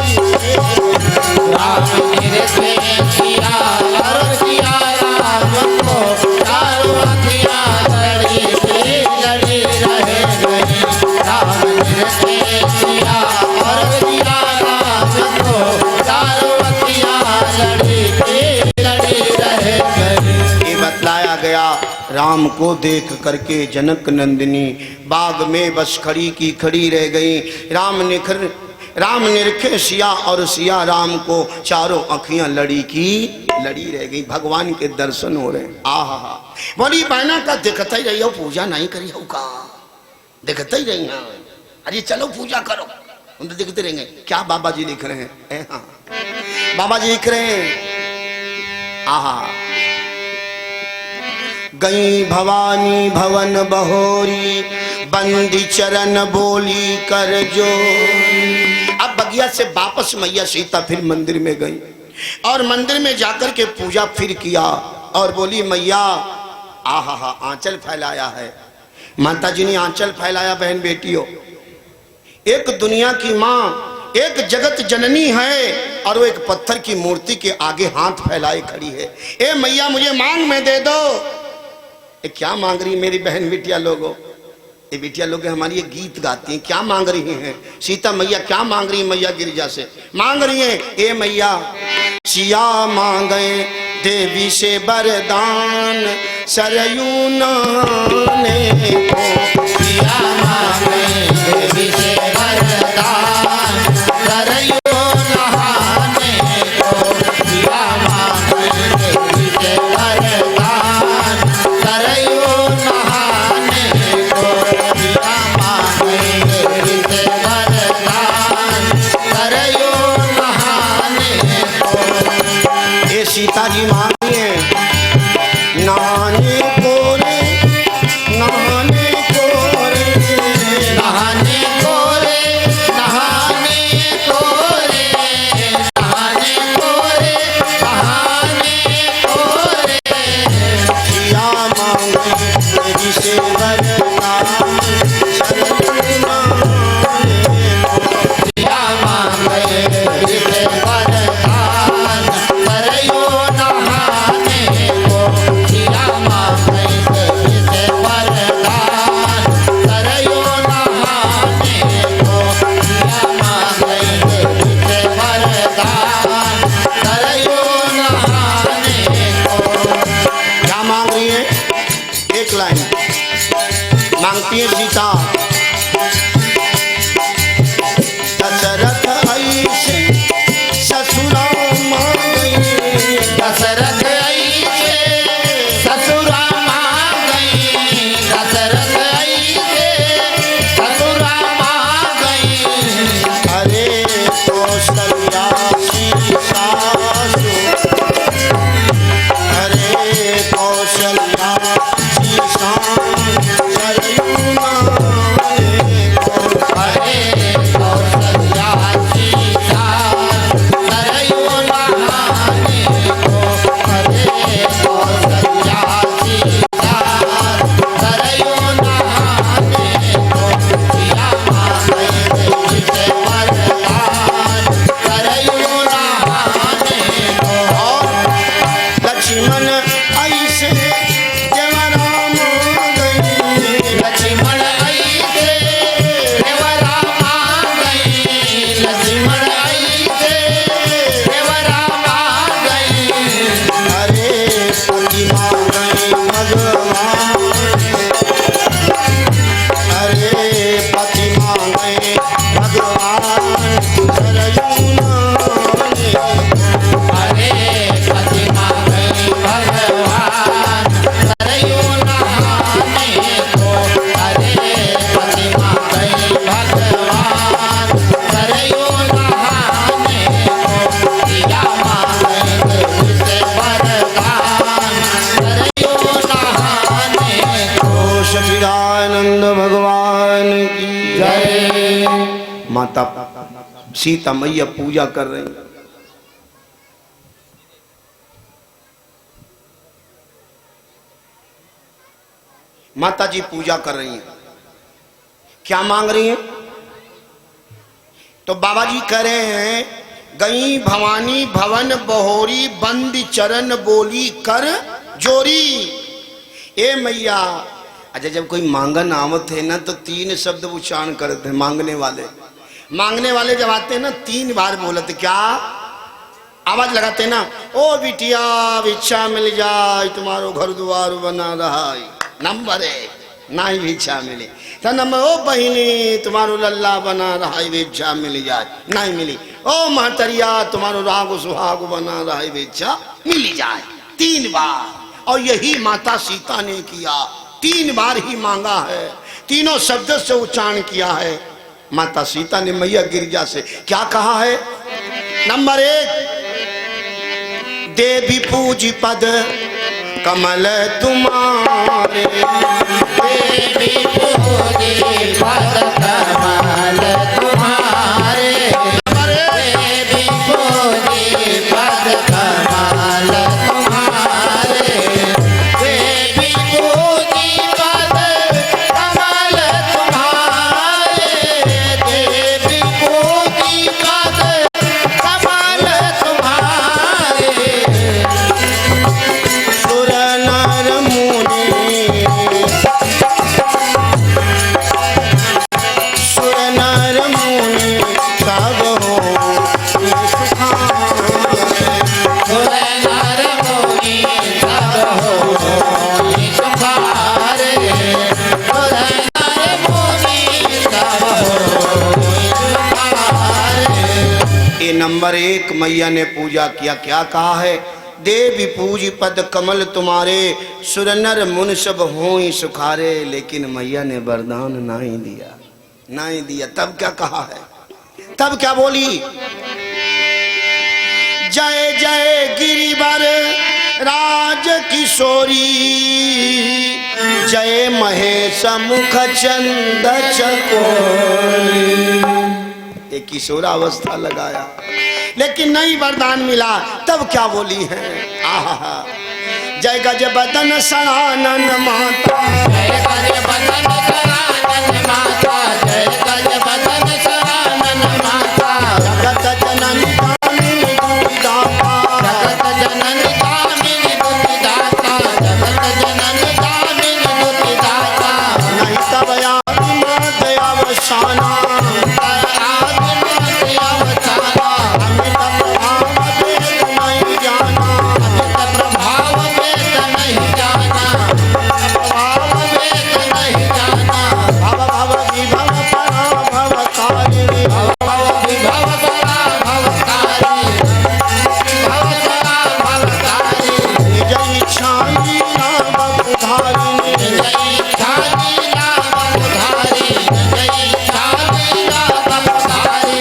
[SPEAKER 3] राम निरखे सिया और सिया राम को, चारों अखियां लड़ी लड़ी रहे गई। राम निरखे सिया और सिया राम को, चारों अखियां लड़ी लड़ी रहे गई।
[SPEAKER 1] ये बतलाया गया, राम को देख करके जनक नंदिनी बाग में बस खड़ी की खड़ी रह गई। राम निरखे सिया और सिया राम को, चारों अखियां लड़ी की लड़ी रह गई। भगवान के दर्शन हो रहे हैं। आहा,
[SPEAKER 3] बोली बहना का दिखता ही रही हो, पूजा नहीं करी हो का, दिखता ही रही है। अरे चलो पूजा करो, हम तो दिखते रहेंगे।
[SPEAKER 1] क्या बाबा जी लिख रहे हैं? हाँ, बाबा जी लिख रहे हैं, आहा,
[SPEAKER 3] गई भवानी भवन बहोरी, बंदी चरण बोली कर जो।
[SPEAKER 1] अब बगिया से वापस मैया सीता फिर मंदिर में गई
[SPEAKER 3] और मंदिर में जाकर के पूजा फिर किया
[SPEAKER 1] और बोली, मैया आहा आंचल फैलाया है। माता जी ने आंचल फैलाया। बहन बेटियों,
[SPEAKER 3] एक दुनिया की माँ, एक जगत जननी है और वो एक पत्थर की मूर्ति के आगे हाथ फैलाए खड़ी है। ए मैया मुझे मांग में दे दो।
[SPEAKER 1] ये क्या मांग रही मेरी बहन बिटिया लोगों? ये बिटिया लोग हमारी ये गीत गाती हैं, क्या मांग रही हैं? सीता मैया क्या मांग रही है? मैया गिरिजा से मांग रही है, ए मैया
[SPEAKER 3] सिया मांगे देवी से वरदान, सरयू नहाने को। सिया मांगे देवी से वरदान, सरयू नहाने को। सिया मांगे देवी से वरदान, सरयू नहाने को। सिया मांगे देवी से वरदान, सरयू नहाने को। ये सीता जी मांगी है, नहाने को रे, नहाने को रे, नहाने को रे, नहाने को रे, नहाने को रे, नहाने सीता दशरथ ऐसे ससुरा मां गई
[SPEAKER 2] दशरथ ऐसे ससुरा मां गई दशरथ ऐसे ससुरा मां गई
[SPEAKER 3] अरे कौशल्या की सासु अरे कौशल्या की सासु सरयू माए
[SPEAKER 2] अरे कौशल्या सीता सरयू नहाने को अरे कौशल्या सीता सरयू नहाने को सिया मां गई से वरदान सरयू नहाने को
[SPEAKER 3] लक्ष्मण ऐसे देवराम गई
[SPEAKER 2] लक्ष्मण ऐसे देवरा मां गई लक्ष्मण ऐसे देवरा मां गई
[SPEAKER 3] अरे पति मां गई भगवान अरे पति मां गए भगवान सरयू नाने
[SPEAKER 2] अरे पति मां गई भगवान सरयू नहाने को अरे पति मां गई भगवान सरयू नहाने को सिया मां गई से वरदान सरयू नहाने को
[SPEAKER 3] सचिदानंद भगवान की
[SPEAKER 2] जय।
[SPEAKER 1] माता सीता मैया पूजा कर रही। माता जी पूजा कर रही हैं। क्या मांग रही हैं? तो बाबा जी कह रहे हैं गई भवानी भवन बहोरी बंदी चरण बोली कर जोरी। ए मैया, अच्छा जब कोई मांगन आवत है ना तो 3 शब्द उच्चारण करते हैं। मांगने वाले जब आते हैं ना 3 बार बोलते, क्या आवाज लगाते हैं ना, ओ बिटिया भिक्षा मिल जाए तुम्हारो घर द्वार बना रहा है। नंबर 1 ना ही भिक्षा मिले तो नंबर ओ बहिनी तुम्हारो लल्ला बना रहा है भिक्षा मिल जाए नहीं मिली। ओ महतरिया तुम्हारो राग सुहाग बना रहा है भिक्षा मिल जाए। 3 बार। और यही माता सीता ने किया। 3 बार ही मांगा है, तीनों शब्द से उच्चारण किया है। माता सीता ने मैया गिरिजा से क्या कहा है? नंबर 1 देवी पूजी पद कमल तुम्हारे
[SPEAKER 2] देवी पूजी पद कमल तुम्हारे देवी पूजी पद कमल तुम्हारे देवी पूजी पद कमल तुम्हारे देवी पूजी पद कमल तुम्हारे
[SPEAKER 3] सुर नर मुनि सुर नर मुनि सब हो
[SPEAKER 2] नर मुनि सब होई सुखारे नर मुनि सब होई सुखारे।
[SPEAKER 1] ये नंबर 1 मैया ने पूजा किया। क्या कहा है? देवी पूजी पद कमल तुम्हारे सुर नर मुन सब होई सुखारे। लेकिन मैया ने वरदान नहीं दिया। तब क्या कहा है? तब क्या बोली? जय जय गिरिवर राज किशोरी जय महेश मुख चंद चकोरी। एक किशोरावस्था लगाया लेकिन नहीं वरदान मिला। तब क्या बोली है? आहा जय गज बदन सनानन माता
[SPEAKER 2] जय गज बदन सनानन माता जय गज बदन सनानन माता
[SPEAKER 3] जगत जननी कामिनी दुर्दाता
[SPEAKER 2] जगत जननी कामिनी दुर्दाता जगत जननी कामिनी दुर्दाता
[SPEAKER 3] नहीं तब आदि मात अवसाना
[SPEAKER 2] प्रभाव वेद नहीं जाना
[SPEAKER 3] धारिणी
[SPEAKER 2] जय लीला बबधारी जय लीला बबधारी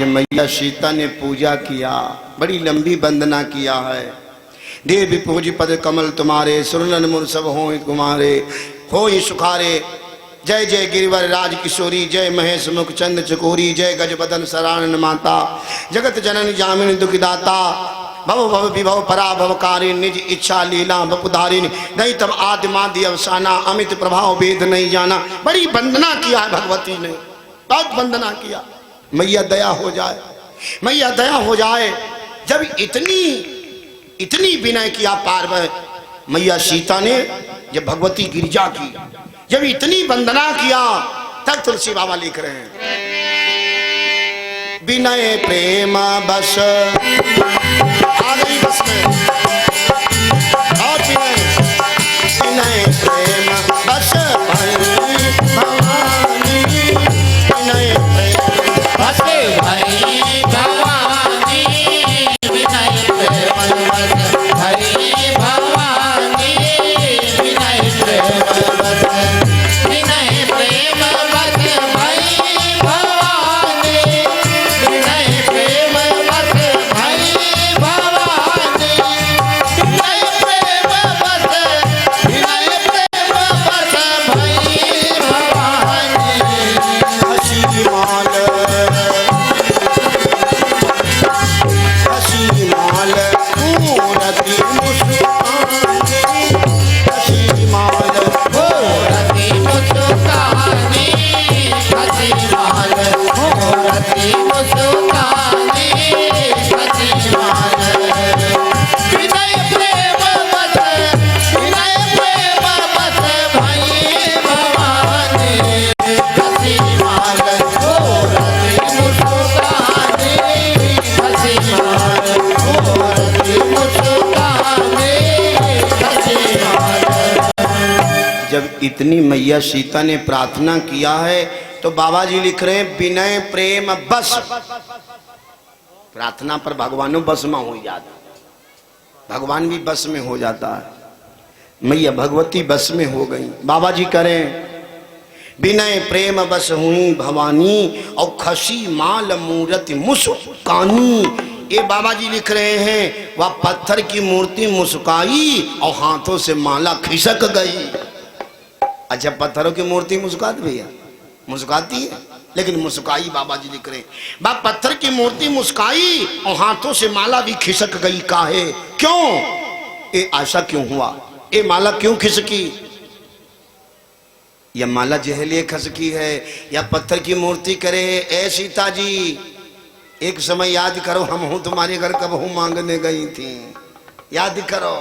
[SPEAKER 3] मैया सीता ने पूजा किया, बड़ी लंबी वंदना किया है। देवी पूजी पद कमल तुम्हारे, सुरनन मुर सब हों कुमारे, हों सुखारे। जय जय गिरिवर राज किशोरी, जय महेश मुख चंद चकोरी, जय गजबदन सरानन माता, जगत जननी जामिनी दुखिदाता, भव भव विभव परा भवकारी, निज इच्छा लीला बपुधारिणी, नहीं तब आदिमादि अवसाना, अमित प्रभाव वेद नहीं जाना। बड़ी वंदना किया है भगवती ने, बहुत वंदना किया। मैया दया हो जाए, मैया दया हो जाए। जब इतनी विनय किया पार्वती मैया सीता ने, जब भगवती गिरिजा की जब इतनी वंदना किया, तब तुलसी बाबा लिख रहे हैं, विनय प्रेम बस आ गई बस में, और विनय प्रेम बस भवानी, विनय
[SPEAKER 2] बस भई भवानी, विनय प्रेम बस भई भवानी, विनय प्रेम बस, विनय प्रेम बस भई भवानी, विनय प्रेम बस भई भवानी, विनय प्रेम बस, विनय प्रेम बस भई भवानी।
[SPEAKER 3] हसी माल मूरति मुस्कानी, हसी माल
[SPEAKER 2] मूरति मुस्कानी, हसी माल मूरति मुस्कानी, हसी माल। विनय प्रेम बस, विनय प्रेम बस भई भवानी, हसी माल मूरति मुस्कानी, हसी माल मूरति मुस्कानी, हसी माल।
[SPEAKER 3] जब इतनी मैया सीता ने प्रार्थना किया है, तो बाबा जी लिख रहे हैं, विनय प्रेम बस। प्रार्थना पर भगवानो बस में हो जाता, भगवान भी बस में हो जाता है। मैया भगवती बस में हो गई। बाबा जी करें, विनय प्रेम बस हुई भवानी, और खसी माल मूर्ति मुस्कानी। ये बाबा जी लिख रहे हैं, वह पत्थर की मूर्ति मुस्काई और हाथों से माला खिसक गई। अच्छा, पत्थरों की मूर्ति मुस्काती भैया, मुस्काती है, लेकिन मुस्काई बाबा जी लिख रहे हैं। बाप पत्थर की मूर्ति मुस्काई और हाथों से माला भी खिसक गई। काहे, क्यों, ये ऐसा क्यों हुआ, ये माला क्यों खिसकी? यह माला जहलिए खसकी है या पत्थर की मूर्ति करे? ए सीता जी, एक समय याद करो, हम हूं तुम्हारे घर कब हूं मांगने गई थी, याद करो,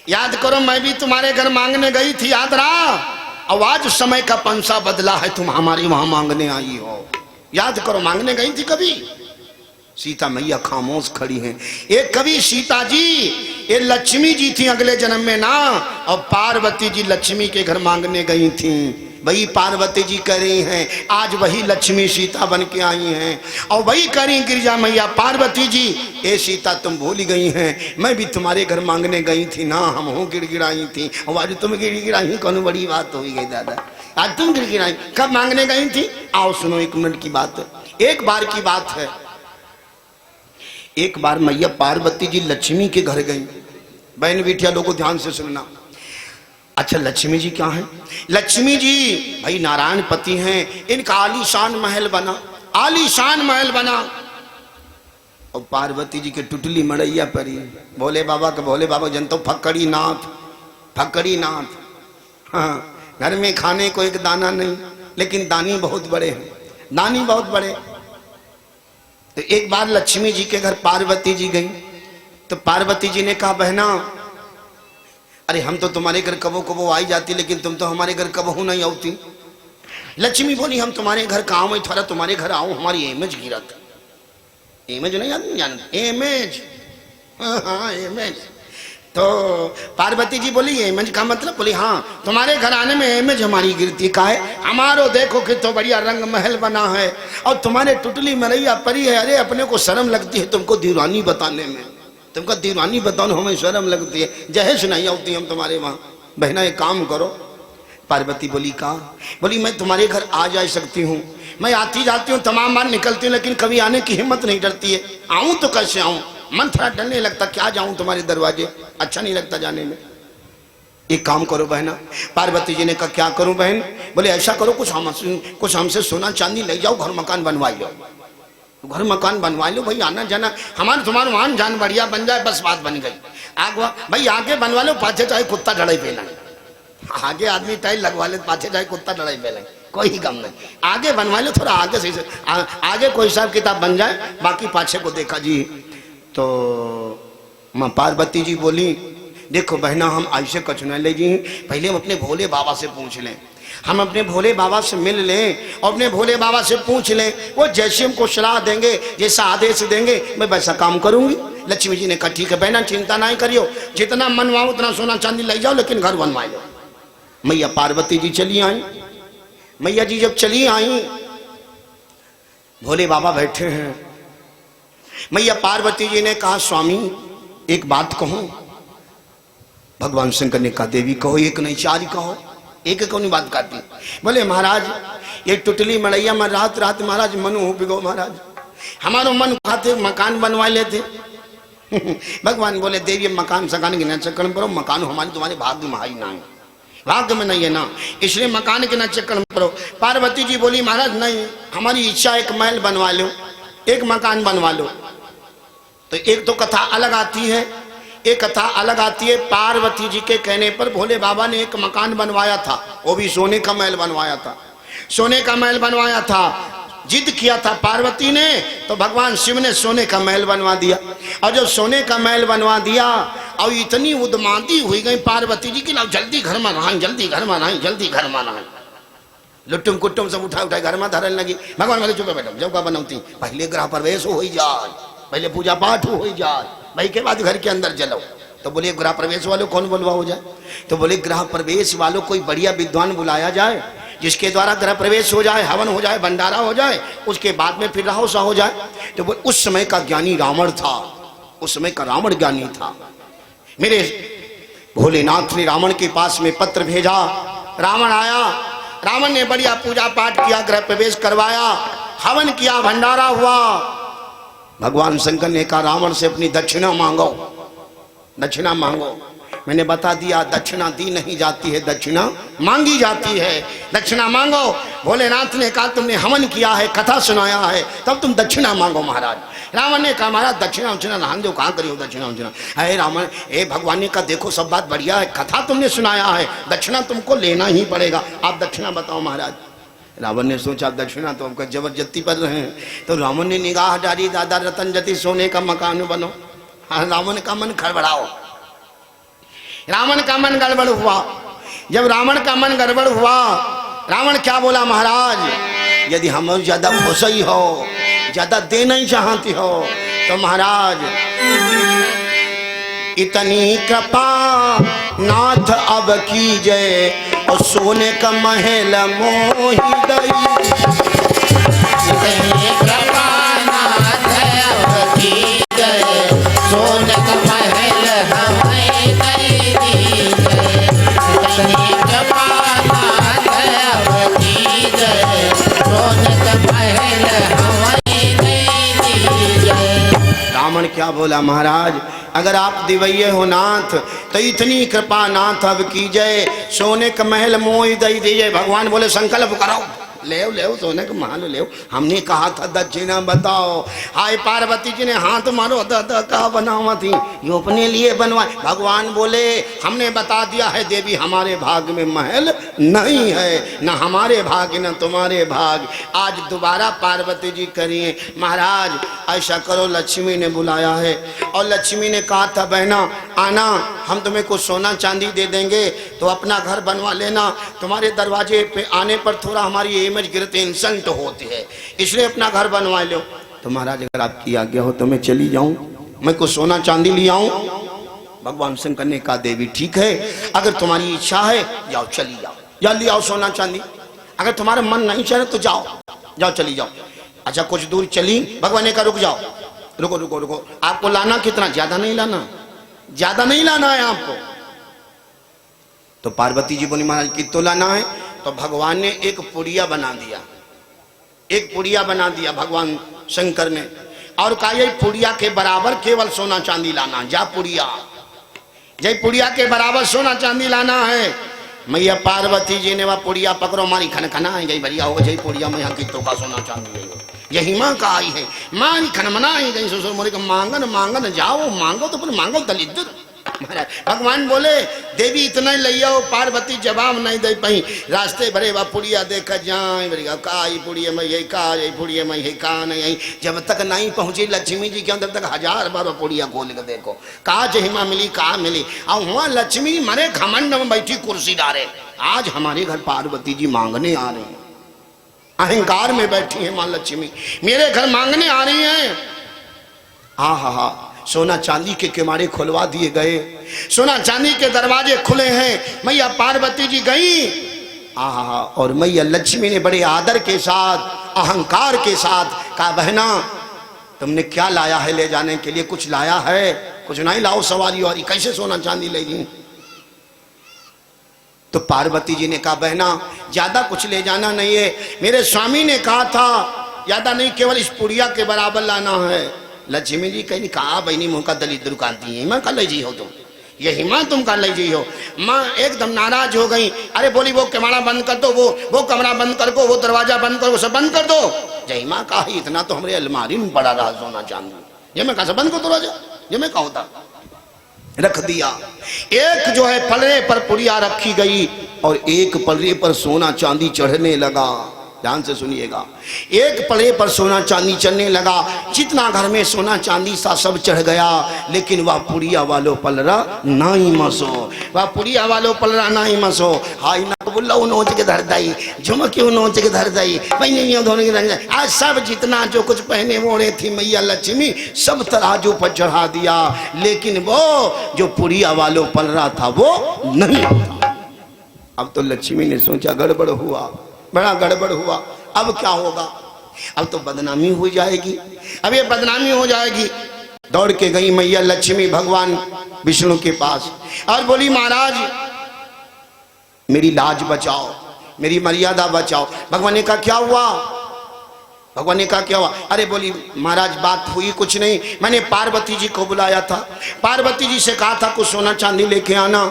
[SPEAKER 3] याद करो, मैं भी तुम्हारे घर मांगने गई थी, याद रहा। अब आज समय का पंसा बदला है, तुम हमारी वहां मांगने आई हो, याद करो, मांगने गई थी कभी? सीता मैया खामोश खड़ी हैं। एक कभी सीता जी ये लक्ष्मी जी थी अगले जन्म में ना, और पार्वती जी लक्ष्मी के घर मांगने गई थी। वही पार्वती जी कह रही हैं, आज वही लक्ष्मी सीता बन के आई हैं, और वही कह रही गिरिजा मैया पार्वती जी, ए सीता तुम भूल गई हैं, मैं भी तुम्हारे घर मांगने गई थी ना, हम हूँ गिड़गिड़ाई थी। और आज तुम गिड़गिड़ाई, कौन बड़ी बात हो गई दादा, आज तुम गिड़गिड़ाई, कब मांगने गई थी? आओ सुनो, एक मिनट की बात, एक बार की बात है। एक बार मैया पार्वती जी लक्ष्मी के घर गई,
[SPEAKER 1] बहन बिटिया लोगों ध्यान से सुनना।
[SPEAKER 3] अच्छा लक्ष्मी जी क्या है? लक्ष्मी जी भाई नारायण पति हैं, इनका आलीशान महल बना, आलीशान महल बना।
[SPEAKER 1] और पार्वती जी के टुटली मड़ैया परी, भोले बाबा के, भोले बाबा जनता फक्कड़ी नाथ, फक्कड़ी नाथ। हाँ, घर में खाने को एक दाना नहीं, लेकिन दानी बहुत बड़े हैं, दानी बहुत बड़े। तो एक बार लक्ष्मी जी के घर पार्वती जी गई, तो पार्वती जी ने कहा बहना, अरे हम तो तुम्हारे घर कबो कबो आई जाती, लेकिन तुम तो हमारे घर कबहू नहीं आती। लक्ष्मी बोली हम तुम्हारे घर कहाँ में, थोड़ा तुम्हारे घर आओ, हमारी एमेज गिरत। एमेज नहीं आदमी जानते, एमेज, हाँ एमेज। तो पार्वती जी बोली एमेज का मतलब? बोली हाँ, तुम्हारे घर आने में एमेज हमारी गिरती का है। हमारो देखो कि तो बढ़िया रंग महल बना है, और तुम्हारे टुटली मरैया परी है। अरे अपने को शर्म लगती है तुमको दीवानी बताने में, तुमको दीवानी बताओ, हमें शर्म लगती है, जहेज नहीं आती हम तुम्हारे वहाँ। बहना एक काम करो। पार्वती बोली कहा? बोली मैं तुम्हारे घर आ जा सकती हूँ, मैं आती जाती हूँ, तमाम बार निकलती हूँ, लेकिन कभी आने की हिम्मत नहीं डरती है। आऊँ तो कैसे आऊँ, मन थोड़ा डरने लगता, क्या जाऊँ तुम्हारे दरवाजे, अच्छा नहीं लगता जाने में। एक काम करो बहना। पार्वती जी ने कहा क्या करूँ बहन? बोले ऐसा करो, कुछ हमसे सोना चांदी ले जाओ, घर मकान बनवा लो, घर मकान बनवा लो भाई, आना जाना हमारे तुम्हारा मान जान बढ़िया बन जाए, बस बात बन गई। भाई आगे बनवा लो, पाछे चाहे कुत्ता डड़ाई पे लाए, आगे आदमी टाइल लगवा ले, पाछे चाहे कुत्ता डड़ाई पे लाए, कोई गम नहीं। आगे बनवा लो, थोड़ा आगे से आगे कोई हिसाब किताब बन जाए, बाकी पाछे को देखा जी। तो माँ पार्वती जी बोली देखो बहना, हम ऐसे कछ न ले जी, पहले हम अपने भोले बाबा से पूछ लें, हम अपने भोले बाबा से मिल लें और अपने भोले बाबा से पूछ लें, वो जैसे हमको सलाह देंगे, जैसा आदेश देंगे, मैं वैसा काम करूंगी। लक्ष्मी जी ने कहा ठीक है बहना, चिंता नहीं करियो, जितना मनवाओ उतना सोना चांदी ले जाओ, लेकिन घर बनवा लो। मैया पार्वती जी चली आई। मैया जी जब चली आई, भोले बाबा बैठे हैं। मैया पार्वती जी ने कहा स्वामी एक बात कहूं? भगवान शंकर ने कहा देवी कहो, एक नहीं चार कहो, एक कौन बात करती? बोले महाराज ये टुटली मड़ैया में रात रात महाराज मनु हो बिगो, महाराज हमारो मन खाते मकान बनवा लेते। भगवान बोले देवी मकान सकान के न चक्कर में पड़ो, मकान हमारे तुम्हारे भाग्य में ही ना है, भाग्य में नहीं है ना, इसलिए मकान के न चक्कर में पड़ो। पार्वती जी बोली महाराज नहीं, हमारी इच्छा एक महल बनवा लो, एक मकान बनवा लो। तो एक तो कथा अलग आती है, एक कथा अलग आती है। पार्वती जी के कहने पर भोले बाबा ने एक मकान बनवाया था, वो भी सोने का महल बनवाया था, सोने का महल बनवाया था। जिद किया था पार्वती ने, तो भगवान शिव ने सोने का महल बनवा दिया। और जब सोने का महल बनवा दिया और इतनी उद्मादी हुई गई पार्वती जी की, जल्दी घर में रहा, जल्दी घर में रहा, जल्दी घर में रहा, लुट्टुम कुट्टुम सब उठा उठा घर में धरन लगी। भगवान बोले चुप बैठो, जब का बनौती पहले गृह प्रवेश हो जाए, पहले पूजा पाठ हो जाए, भाई के बाद घर के अंदर चलो। तो बोले गृह प्रवेश वालों कौन बुलवा हो जाए? तो बोले गृह प्रवेश वालों कोई बढ़िया विद्वान बुलाया जाए, जिसके द्वारा गृह प्रवेश हो जाए, हवन हो जाए, भंडारा हो जाए, उसके बाद में फिर रहो सा हो जाए। तो वो उस समय का ज्ञानी रावण था, उस समय का रावण ज्ञानी था। मेरे भोलेनाथ ने रावण के पास में पत्र भेजा, रावण आया, रावण ने बढ़िया पूजा पाठ किया, गृह प्रवेश करवाया, हवन किया, भंडारा हुआ। भगवान शंकर ने कहा रावण से अपनी दक्षिणा मांगो, दक्षिणा मांगो। मैंने बता दिया दक्षिणा दी नहीं जाती है, दक्षिणा मांगी जाती है, दक्षिणा मांगो। भोलेनाथ ने कहा तुमने हवन किया है, कथा सुनाया है, तब तुम दक्षिणा मांगो महाराज। रावण ने कहा महाराज दक्षिणा उक्षिणा नहान दो, कहाँ करियो दक्षिणा उक्षिणा? अरे रावण, ए भगवान ने कहा देखो सब बात बढ़िया है, कथा तुमने सुनाया है, दक्षिणा तुमको लेना ही पड़ेगा, आप दक्षिणा बताओ महाराज। रावण ने सोचा दक्षिणा तो हमको जबरदस्ती पर रहे हैं, तो रावण ने निगाह डाली, दादा रतन जति सोने का मकान बनो। हाँ, रावण का मन खड़बड़ाओ, रावण का मन गड़बड़ हुआ। जब रावण का मन गड़बड़ हुआ, रावण क्या बोला महाराज, यदि हम ज्यादा खुशी हो, ज्यादा दे नहीं चाहती हो, तो महाराज इतनी कृपा नाथ अब कीजिए, और सोने का महल मोहि दई।
[SPEAKER 2] इतनी कृपा नाथ अब कीजिए, सोने का महल हमें दई दीजिए। इतनी कृपा नाथ अब कीजिए, सोने का महल हमें दई दीजिए।
[SPEAKER 1] रावण क्या बोला, महाराज अगर आप दिवैये हो नाथ तो इतनी कृपा नाथ अब कीजिए, सोने का महल मोह दई दीजिए। भगवान बोले संकल्प करो, ले ले सोने का महल ले। हमने कहा था दक्षिणा बताओ। हाय पार्वती जी ने हाथ मारो, कहा बनावा थी, ये अपने लिए बनवाए। भगवान बोले हमने बता दिया है देवी, हमारे भाग में महल नहीं है, न हमारे भाग न तुम्हारे भाग। आज दोबारा पार्वती जी करिए, महाराज ऐसा करो, लक्ष्मी ने बुलाया है और लक्ष्मी ने कहा था बहना आना, हम तुम्हें कुछ सोना चांदी दे देंगे तो अपना घर बनवा लेना। तुम्हारे दरवाजे पे आने पर थोड़ा हमारी इमेज गिरते इंसल्ट होती है, इसलिए अपना घर बनवा लो। तो महाराज अगर आपकी आज्ञा हो तो मैं चली जाऊं, मैं कुछ सोना चांदी ले आऊं। भगवान शंकर ने कहा देवी ठीक है, अगर तुम्हारी इच्छा है जाओ, चली जाओ, जल्दी आओ सोना चांदी। अगर तुम्हारा मन नहीं चले तो जाओ, जाओ चली जाओ। अच्छा कुछ दूर चली, भगवान ने कहा रुक जाओ, रुको रुको रुको, आपको लाना कितना, ज्यादा नहीं लाना, ज्यादा नहीं लाना है आपको। तो पार्वती जी बोली महाराज कितना लाना है? तो भगवान ने एक पुड़िया बना दिया, एक पुड़िया बना दिया भगवान शंकर ने, और कहा ये पुड़िया के बराबर केवल सोना चांदी लाना, जा पुड़िया, जय पुड़िया के बराबर सोना चांदी लाना है। मैया पार्वती जी ने वह पुड़िया पकड़ो, मारी खनखना आई गई, बढ़िया हो जय पुड़िया में यहाँ कितों का सोना चांदी है, यही माँ का आई है, मारी खनमना आई गई। ससुर मोरे का मांगन मांगन जाओ, मांगो तो फिर मांगो दलिद्र। महाराज भगवान बोले देवी इतना ही ले आओ। पार्वती जवाब नहीं दे पाई, रास्ते भरे वह पुड़िया देखा जाए, का पुड़िया में यही का, यही पुड़िया में यही का नहीं। जब तक नहीं पहुंची लक्ष्मी जी के अंदर तक 1000 बार पुड़िया खोल के देखो, कहा जहिमा मिली, कहा मिली। और वहां लक्ष्मी मरे घमंड में बैठी कुर्सी डारे, आज हमारे घर पार्वती जी मांगने आ रही है, अहंकार में बैठी है मां लक्ष्मी, मेरे घर मांगने आ रही है। हा हा हा, सोना चांदी के किमारे खुलवा दिए गए, सोना चांदी के दरवाजे खुले हैं। मैया पार्वती जी गई, आहा, और मैया लक्ष्मी ने बड़े आदर के साथ, अहंकार के साथ कहा बहना तुमने क्या लाया है ले जाने के लिए? कुछ लाया है? कुछ नहीं लाओ, सवारी वारी कैसे सोना चांदी ले ली? तो पार्वती जी ने कहा बहना ज्यादा कुछ ले जाना नहीं है, मेरे स्वामी ने कहा था ज्यादा नहीं, केवल इस पुड़िया के बराबर लाना है। लक्ष्मी जी कहीं कहा बहनी मुँह का दलित दुकानती है, माँ कर ले जी हो तुम, यही माँ तुम कर ले जी हो। माँ एकदम नाराज हो गई, अरे बोली वो कमरा बंद कर दो, वो कमरा बंद कर दो, वो दरवाजा बंद करो, सब बंद कर दो। जय माँ कहा इतना तो हमारे अलमारी में पड़ा रहा सोना चांदी, ये मैं कहा से बंद कर दरवाजा, ये मैं कहा होता रख दिया। एक जो है पलरे पर पुड़िया रखी गई और एक पलरे पर सोना चांदी चढ़ने लगा। ध्यान से सुनिएगा, एक पलड़े पर सोना चांदी चढ़ने लगा, जितना घर में सोना चांदी सा सब चढ़ गया, लेकिन वह पुड़िया वालों पलरा नहीं मसो, वह पुड़िया वालों पलरा नहीं मसो। हाय ना बुल्ला नोच के धर दाई, झुमक नोच के धर दाई, पहने धोने के धर। आज सब जितना जो कुछ पहने ओढ़े थी मैया लक्ष्मी सब तराजू पर चढ़ा दिया, लेकिन वो जो पुड़िया वालों पलरा था वो नहीं था। अब तो लक्ष्मी ने सोचा गड़बड़ हुआ, बड़ा गड़बड़ हुआ, अब क्या होगा? अब तो बदनामी हो जाएगी, अब ये बदनामी हो जाएगी। दौड़ के गई मैया लक्ष्मी भगवान विष्णु के पास और बोली महाराज मेरी लाज बचाओ, मेरी मर्यादा बचाओ। भगवान ने कहा क्या हुआ? भगवान ने कहा क्या हुआ? अरे बोली महाराज बात हुई कुछ नहीं, मैंने पार्वती जी को बुलाया था, पार्वती जी से कहा था कुछ सोना चांदी लेके आना,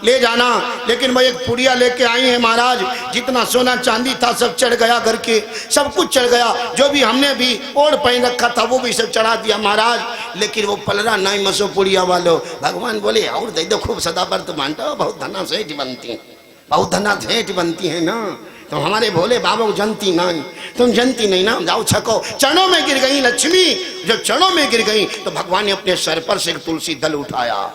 [SPEAKER 1] ले जाना, लेकिन वो एक पुड़िया लेके आई है महाराज, जितना सोना चांदी था सब चढ़ गया, घर के सब कुछ चढ़ गया, जो भी हमने भी ओढ़ पहन रखा था वो भी सब चढ़ा दिया महाराज, लेकिन वो पलरा नहीं मसो पुड़िया वालों। भगवान बोले और दे दो, खूब सदा व्रत मानता, बहुत धना सेठ बनती, बहुत धना सेठ बनती है ना, तो हमारे भोले बाबा जनती नहीं, तुम जनती नहीं ना, जाओ छको। चरणों में गिर गई लक्ष्मी, जब चरणों में गिर गई तो भगवान ने अपने सर पर से एक तुलसी दल उठाया,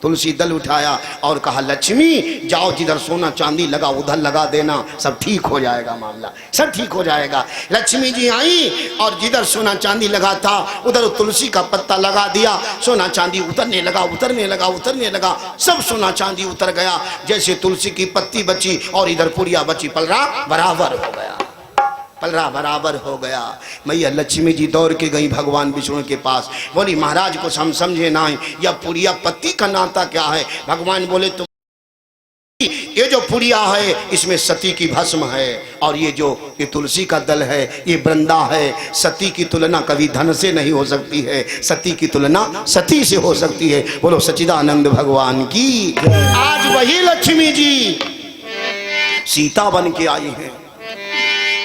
[SPEAKER 1] तुलसी दल उठाया और कहा लक्ष्मी जाओ जिधर सोना चांदी लगा उधर लगा देना, सब ठीक हो जाएगा, मामला सब ठीक हो जाएगा। लक्ष्मी जी आई और जिधर सोना चांदी लगा था उधर तुलसी का पत्ता लगा दिया, सोना चांदी उतरने लगा, उतरने लगा, उतरने लगा, सब सोना चांदी उतर गया, जैसे तुलसी की पत्ती बची और इधर पुड़िया बची, पलरा बराबर हो गया, पलरा बराबर हो गया। मैया लक्ष्मी जी दौड़ के गई भगवान विष्णु के पास, बोली महाराज कुछ हम समझे ना, या पुड़िया पत्ती का नाता क्या है? भगवान बोले तुम
[SPEAKER 3] ये जो पुड़िया है इसमें सती की भस्म है, और ये तुलसी का दल है, ये वृंदा है। सती की तुलना कभी धन से नहीं हो सकती है, सती की तुलना सती से हो सकती है। बोलो सच्चिदानंद भगवान की। आज वही लक्ष्मी जी सीता बन के आई हैं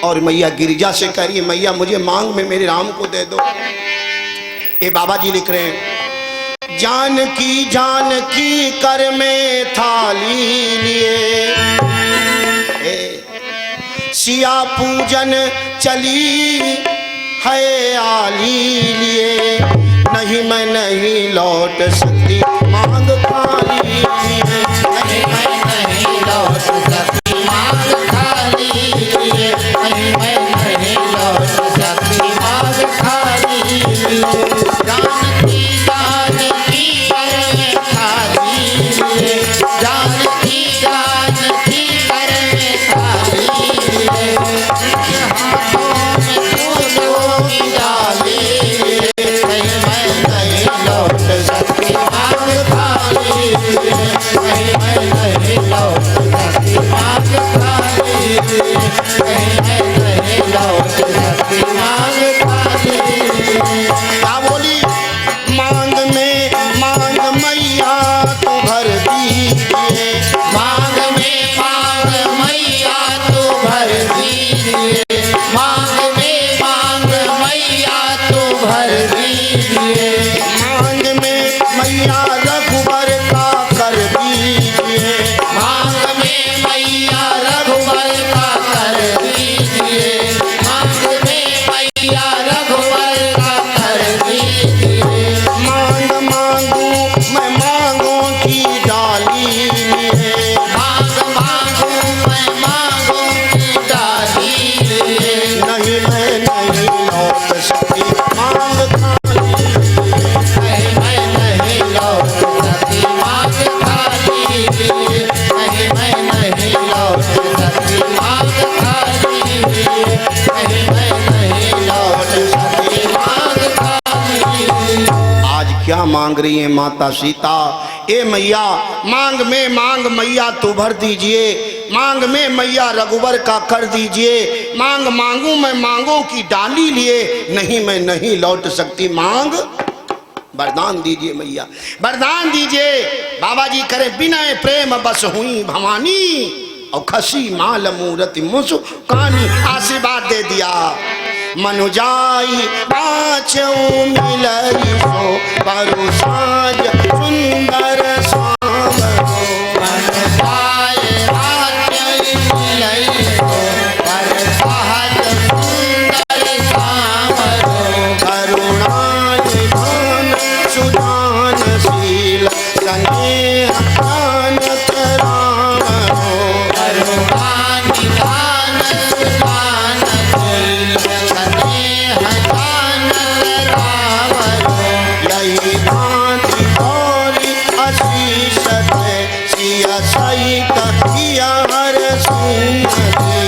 [SPEAKER 3] और मैया गिरिजा से कह रही है, मैया मुझे मांग में मेरे राम को दे दो। ये बाबा जी लिख रहे हैं, जानकी जानकी कर में थाली लिए, सिया पूजन चली है आली लिए, नहीं मैं नहीं लौट सकती मांग खाली लिए,
[SPEAKER 2] नहीं मैं नहीं लौट सकती मांग खाली लिए, नहीं मैं नहीं लौट सकती मांग खाली लिए। जानकी जानकी कर में खाली लिए, जानकी जानकी कर में खाली लिए, हाथों में फूलों की डाली लिए, नहीं मैं नहीं लौट सकती मांग खाली लिए, नहीं मैं नहीं लौट सकती मांग खाली लिए, नहीं मैं नहीं लौट सकती मांग खाली लिए।
[SPEAKER 3] क्या बोली? मांग में मांग मैया तू भर दीजिए,
[SPEAKER 2] मांग में मांग मैया तू भर दीजिए, मांग में मांग मैया तू भर दीजिए,
[SPEAKER 3] मांग में मैया रघुबर का कर दीजिए,
[SPEAKER 2] मांग में मैया रघुबर का कर दीजिए, मांग में मैया रघुबर का कर दीजिए,
[SPEAKER 3] मांग मांगू मैं मांगों की डाली लिए,
[SPEAKER 2] मांग मांगू मैं मांगों की डाली लिए,
[SPEAKER 3] नहीं मैं नहीं लौट सकती मांग खाली,
[SPEAKER 2] नहीं मैं नहीं लौट सकती मांग खाली लिए, नहीं मैं नहीं लौट सकती मांग खाली लिए, नहीं मैं नहीं लौट सकती मांग खाली लिए।
[SPEAKER 3] आज क्या मांग रही है माता सीता? ए मैया मांग में मांग मैया तू भर दीजिए, मांग में मैया रघुबर का कर दीजिए, मांग मांगू मैं मांगों की डाली लिए, नहीं मैं नहीं लौट सकती मांग, वरदान दीजिए मैया, वरदान दीजिए। बाबा जी करे बिनय प्रेम बस हुई भवानी, और खसी माल मूरति मुस्कानी, आशीर्वाद दे दिया। मनुजाई पाछौ मिलई सो परु साज सुंदर श्याम हो,
[SPEAKER 2] मनसाय रात्रि मिलई हो, पर सहज सुंदर श्याम हो,
[SPEAKER 3] करुणाय धन सुदानशील स्नेह जानत राम हो,
[SPEAKER 2] करुणा निधान सुदान शील, स्नेह जानत राम हो,
[SPEAKER 3] यही भांति गौरी आशीष दे, सिया सहित किया हर सुंदरी,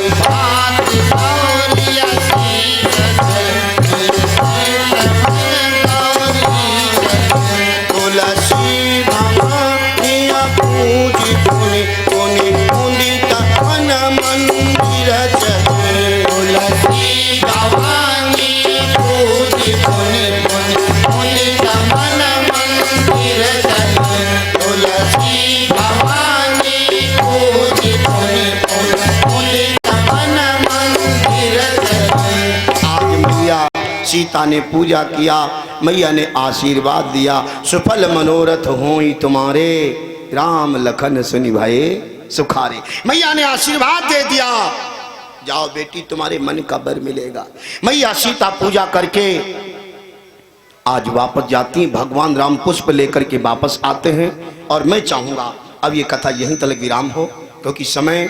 [SPEAKER 2] भात गौरी आशीष दे,
[SPEAKER 3] तुलसी भवानिया पूजी पुनि पुनि पुनित मन मंदिर चले,
[SPEAKER 2] तुलसी भवानी पूजी पुनि पुनि पुनित मन मंदिर चले, तुलसी भवानी पूजी पुनि पुनि पुनित मन मंदिर चले।
[SPEAKER 3] आज मैया सीता ने पूजा किया, मैया ने आशीर्वाद दिया, सुफल मनोरथ होई तुम्हारे, राम लखन सुनि भये सुखारे। मैया ने आशीर्वाद दे दिया, जाओ बेटी तुम्हारे मन का बर मिलेगा। मैया सीता पूजा करके आज वापस जाती हैं, भगवान राम पुष्प लेकर के वापस आते हैं। और मैं चाहूंगा अब ये कथा यहीं तक विराम हो, क्योंकि समय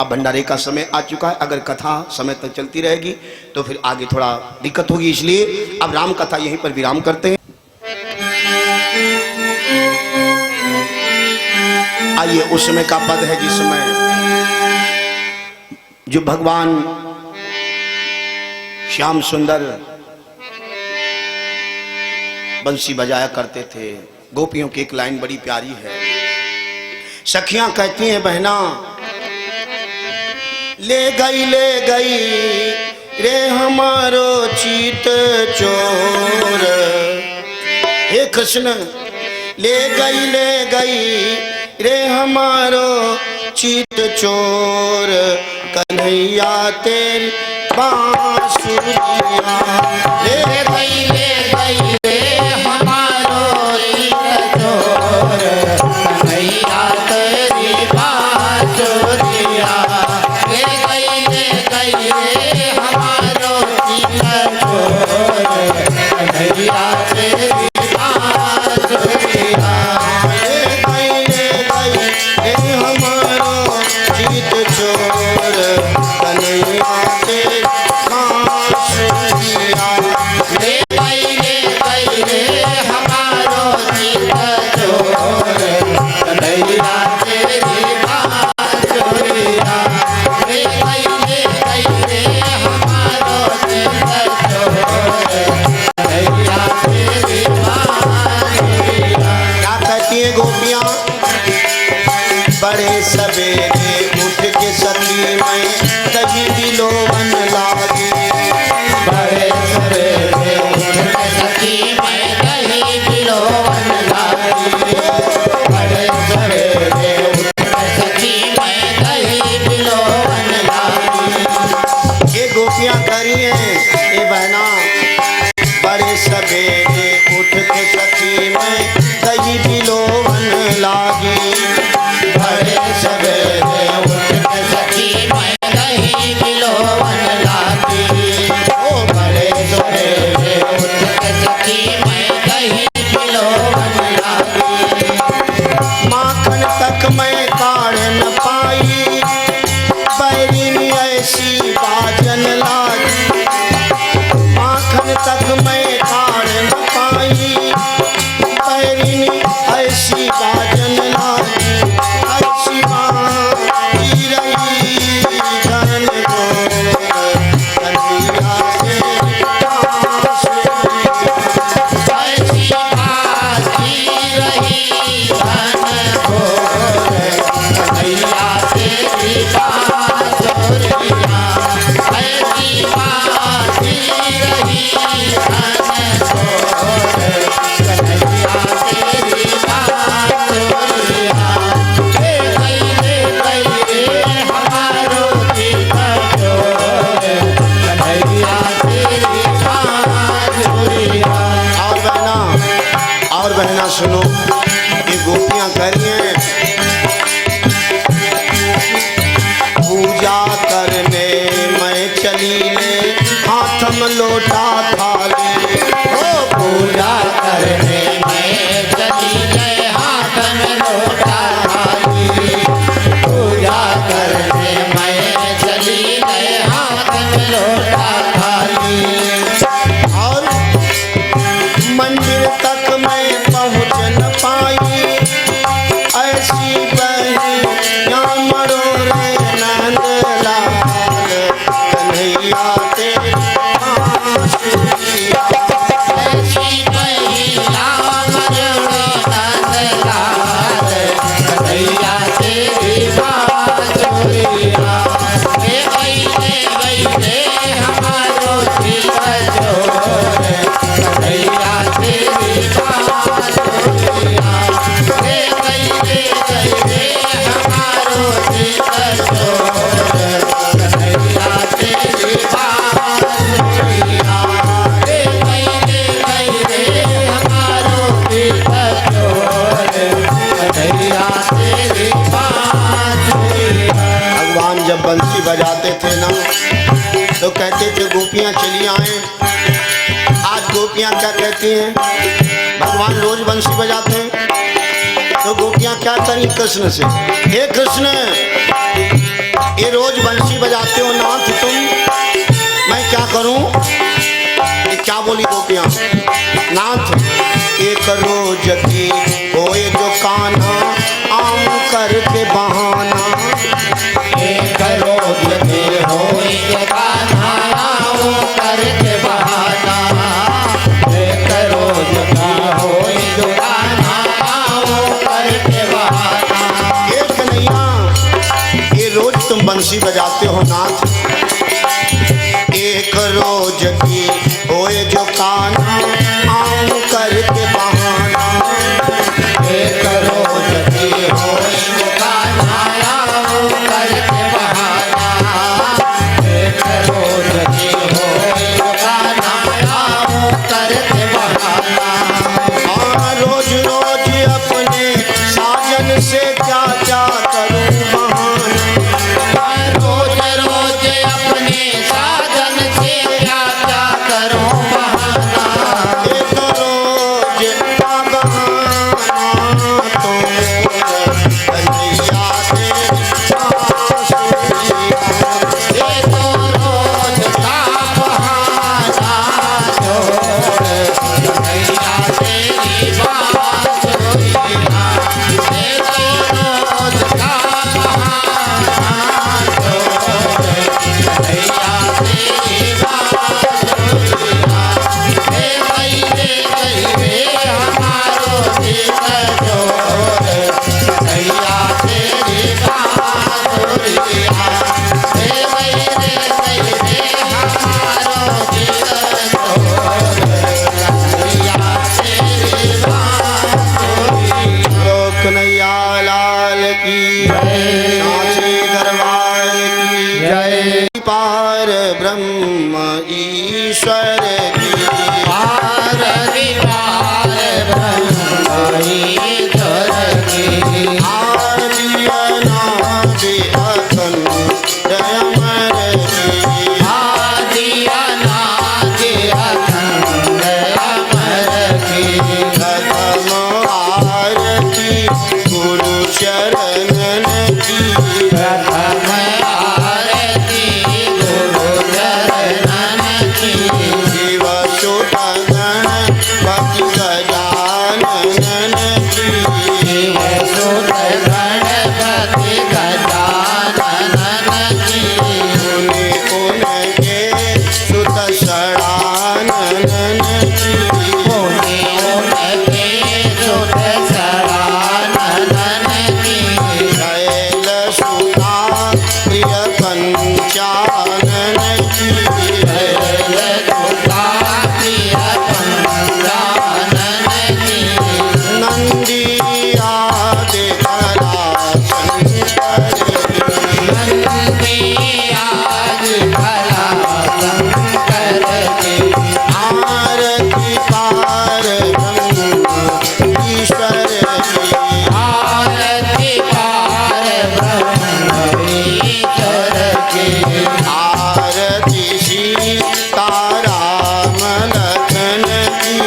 [SPEAKER 3] अब भंडारे का समय आ चुका है। अगर कथा समय तक चलती रहेगी तो फिर आगे थोड़ा दिक्कत होगी, इसलिए अब राम कथा यहीं पर विराम करते हैं। आइए उस समय का पद है जिसमें जो भगवान श्याम सुंदर बंसी बजाया करते थे। गोपियों की एक लाइन बड़ी प्यारी है, सखियां कहती हैं बहना ले गई रे हमारो चीत चोर। हे कृष्ण ले गई रे हमारो चीत चोर, कन्हैया तेरी बांसुरिया। ले गई रे हमारो चीत चोर, कन्हैया तेरी बांसुरिया। ले गई रे हमारो चीत चोर, कन्हैया तेरी बांसुरिया। बड़े सवेरे उठ के सखी मैं कहीं बिलोवन लागी। बड़े सवेरे उठ के सखी मैं कहीं बिलोवन लागी। बड़े सवेरे उठ के सखी मैं कहीं बिलोवन लागी। ये गोपियां करिए ये बहना बड़े सवेरे उठ के सखी मैं कहीं बिलोवन लागी। बड़े सवेरे उठ के सखी मैं कहीं बिलोवन लागी। ओ बड़े सवेरे उठ के सखी मैं कहीं बिलोवन लागी। माखन तक मैं काढ़ न पाई, बैरिनी ऐसी बाजन लागी। माखन तक मैं काढ़ न पाई, बैरिनी ऐसी बाजन लागी। बहना सुनो ये गोपियां करिए पूजा करने मैं चली ले हाथ में लोटा थाली। ओ पूजा करने मैं चली ले हाथ में लोटा थाली। पूजा करने मैं चली ले हाथ में लोटा थाली। और मंदिर तक मैं पहुँच न पाई, ऐसी बहनिया मरोरे नंदलाल, कन्हैया तेरी बांसुरिया। ऐसी बहनिया मरोरे नंदलाल, कन्हैया तेरी बांसुरिया। ले गई हमारो चीत चोर, कन्हैया तेरी बांसुरिया। ले गई हमारो चीत चोर, कन्हैया तेरी बांसुरिया। ले गई हमारो चीत चोर, कन्हैया तेरी बांसुरिया। भगवान जब बंसी बजाते थे ना तो कहते थे गोपियां चली आए। आज गोपियां क्या कहती हैं? भगवान रोज बंसी बजाते हैं तो गोपियां क्या करें कृष्ण से, हे कृष्ण ये रोज बंसी बजाते हो नाथ तुम, मैं क्या करूं? ये क्या बोली गोपियां? नाथ एक रोज की होए जो कान्हा आम करके बहाना। एक रोज की होए जो कान्हा आम करके बहाना। एक रोज की होए जो कान्हा आम करके बहाना। बंसी बजाते हो नाथ। एक रोज की होए जो काना आऊं करके बहाना।
[SPEAKER 2] एक रोज की होए जो काना आऊं करके बहाना। एक रोज की होए जो काना आऊं करके बहाना।
[SPEAKER 3] हाँ रोज रोज अपने साजन से क्या क्या करूं बहाना।
[SPEAKER 2] रोज रोज अपने साजन से क्या क्या करूं बहाना।
[SPEAKER 3] एक रोज का बहाना तो कन्हैया तेरी बांसुरी।
[SPEAKER 2] ये तो रोज का बहाना छोड़ कन्हैया तेरी बांसुरी। ये तो रोज का बहाना छोड़ कन्हैया तेरी बांसुरी। हे भाई रे हमारो दिल जोड़ कन्हैया तेरी बांसुरी। हे भाई रे हमारो दिल जोड़ कन्हैया तेरी बांसुरी।
[SPEAKER 3] लोक कन्हैया लाल की साचे दरबार की
[SPEAKER 2] जय।
[SPEAKER 3] पार ब्रह्म ईश्वर की
[SPEAKER 2] पारगी पार ब्रह्म ईश्वर की।
[SPEAKER 3] आदि अनादि अखंड अमर की
[SPEAKER 2] आदि अनादि अखंड अमर की।
[SPEAKER 3] प्रथम आरती गुरु चरणन की
[SPEAKER 2] प्रथम आरती गुरु चरणन की।
[SPEAKER 3] शिव सुत गणपति गजानन की
[SPEAKER 2] शिव सुत गणपति गजानन की।
[SPEAKER 3] मुनि उनके सुत षडानन की
[SPEAKER 2] मुनि उनके सुत षडानन की।
[SPEAKER 3] शैल सुता प्रिय पंचानन की
[SPEAKER 2] शैल सुता प्रिय पंचानन की।
[SPEAKER 3] नंदी आदि कला शंकर की
[SPEAKER 2] नंदी आदि कला शंकर की।
[SPEAKER 3] आरती पार ब्रह्म ईश्वर की
[SPEAKER 2] आरती पार ब्रह्म ईश्वर की।
[SPEAKER 3] आरती सीताराम लखन की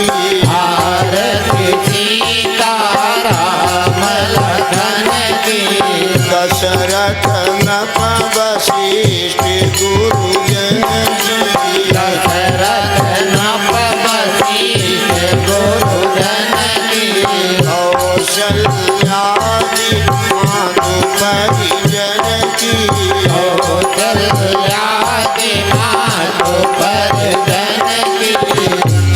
[SPEAKER 2] आरती सीताराम लखन की।
[SPEAKER 3] दशरथ नप वशिष्ठ गुरुजन की
[SPEAKER 2] दशरथ नप वशिष्ठ गुरुजन की।
[SPEAKER 3] कौशल्यादि मातु परिजन की
[SPEAKER 2] कौशल्यादि मातु परिजन की।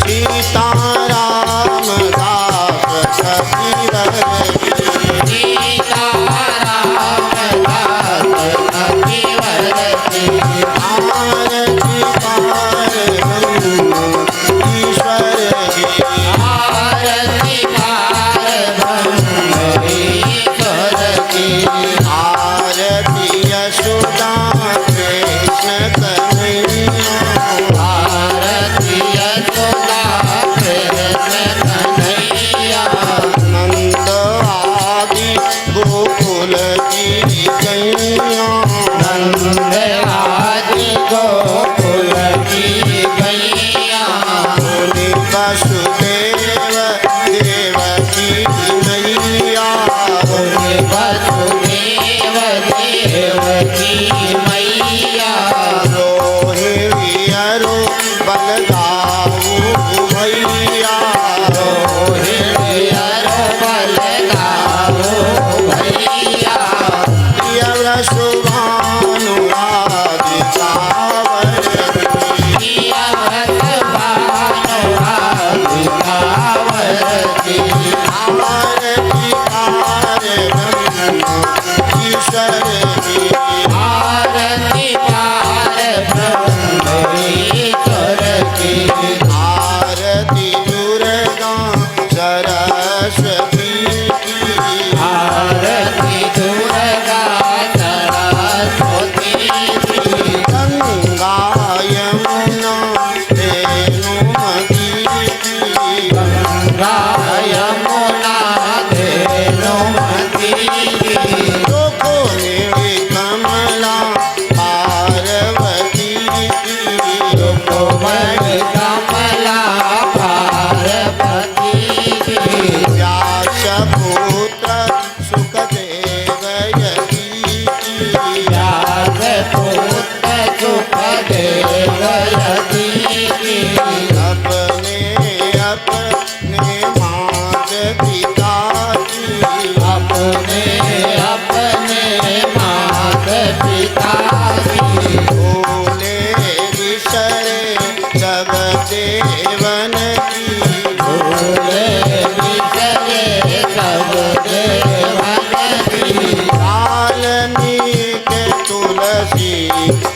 [SPEAKER 3] सीताराम दास कपिवर की
[SPEAKER 2] सीताराम दास कपिवर की।
[SPEAKER 3] आरती पार ब्रह्म ईश्वर की
[SPEAKER 2] आरती पार ब्रह्म ईश्वर की।
[SPEAKER 3] आरती यशोदा कृष्ण कन्हैया
[SPEAKER 2] आरती यशोदा कृष्ण कन्हैया।
[SPEAKER 3] नंद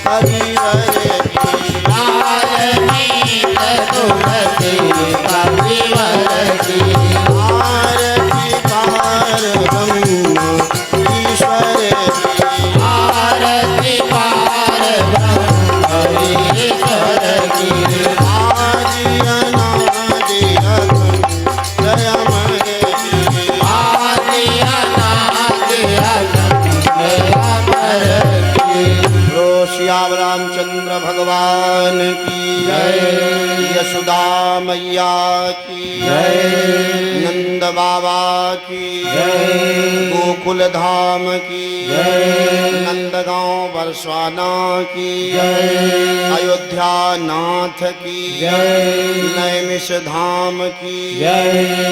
[SPEAKER 3] कविवर की
[SPEAKER 2] मीत तुलसी कविवर की
[SPEAKER 3] आरती पार ब्रह्म ईश्वर की
[SPEAKER 2] आरती पार ब्रह्म ईश्वर की
[SPEAKER 3] आदि अनादि अखंड अमर की
[SPEAKER 2] आदि अनादि अखंड अमर की
[SPEAKER 3] रो श्याम रामचंद्र भगवान की
[SPEAKER 2] जय।
[SPEAKER 3] यशोदा मैया की
[SPEAKER 2] जय।
[SPEAKER 3] नंद बाबा की
[SPEAKER 2] जय।
[SPEAKER 3] गोकुल धाम की
[SPEAKER 2] जय।
[SPEAKER 3] नंदगांव बरसाना की
[SPEAKER 2] जय।
[SPEAKER 3] अयोध्या नाथ की
[SPEAKER 2] जय।
[SPEAKER 3] नैमिष धाम की
[SPEAKER 2] जय।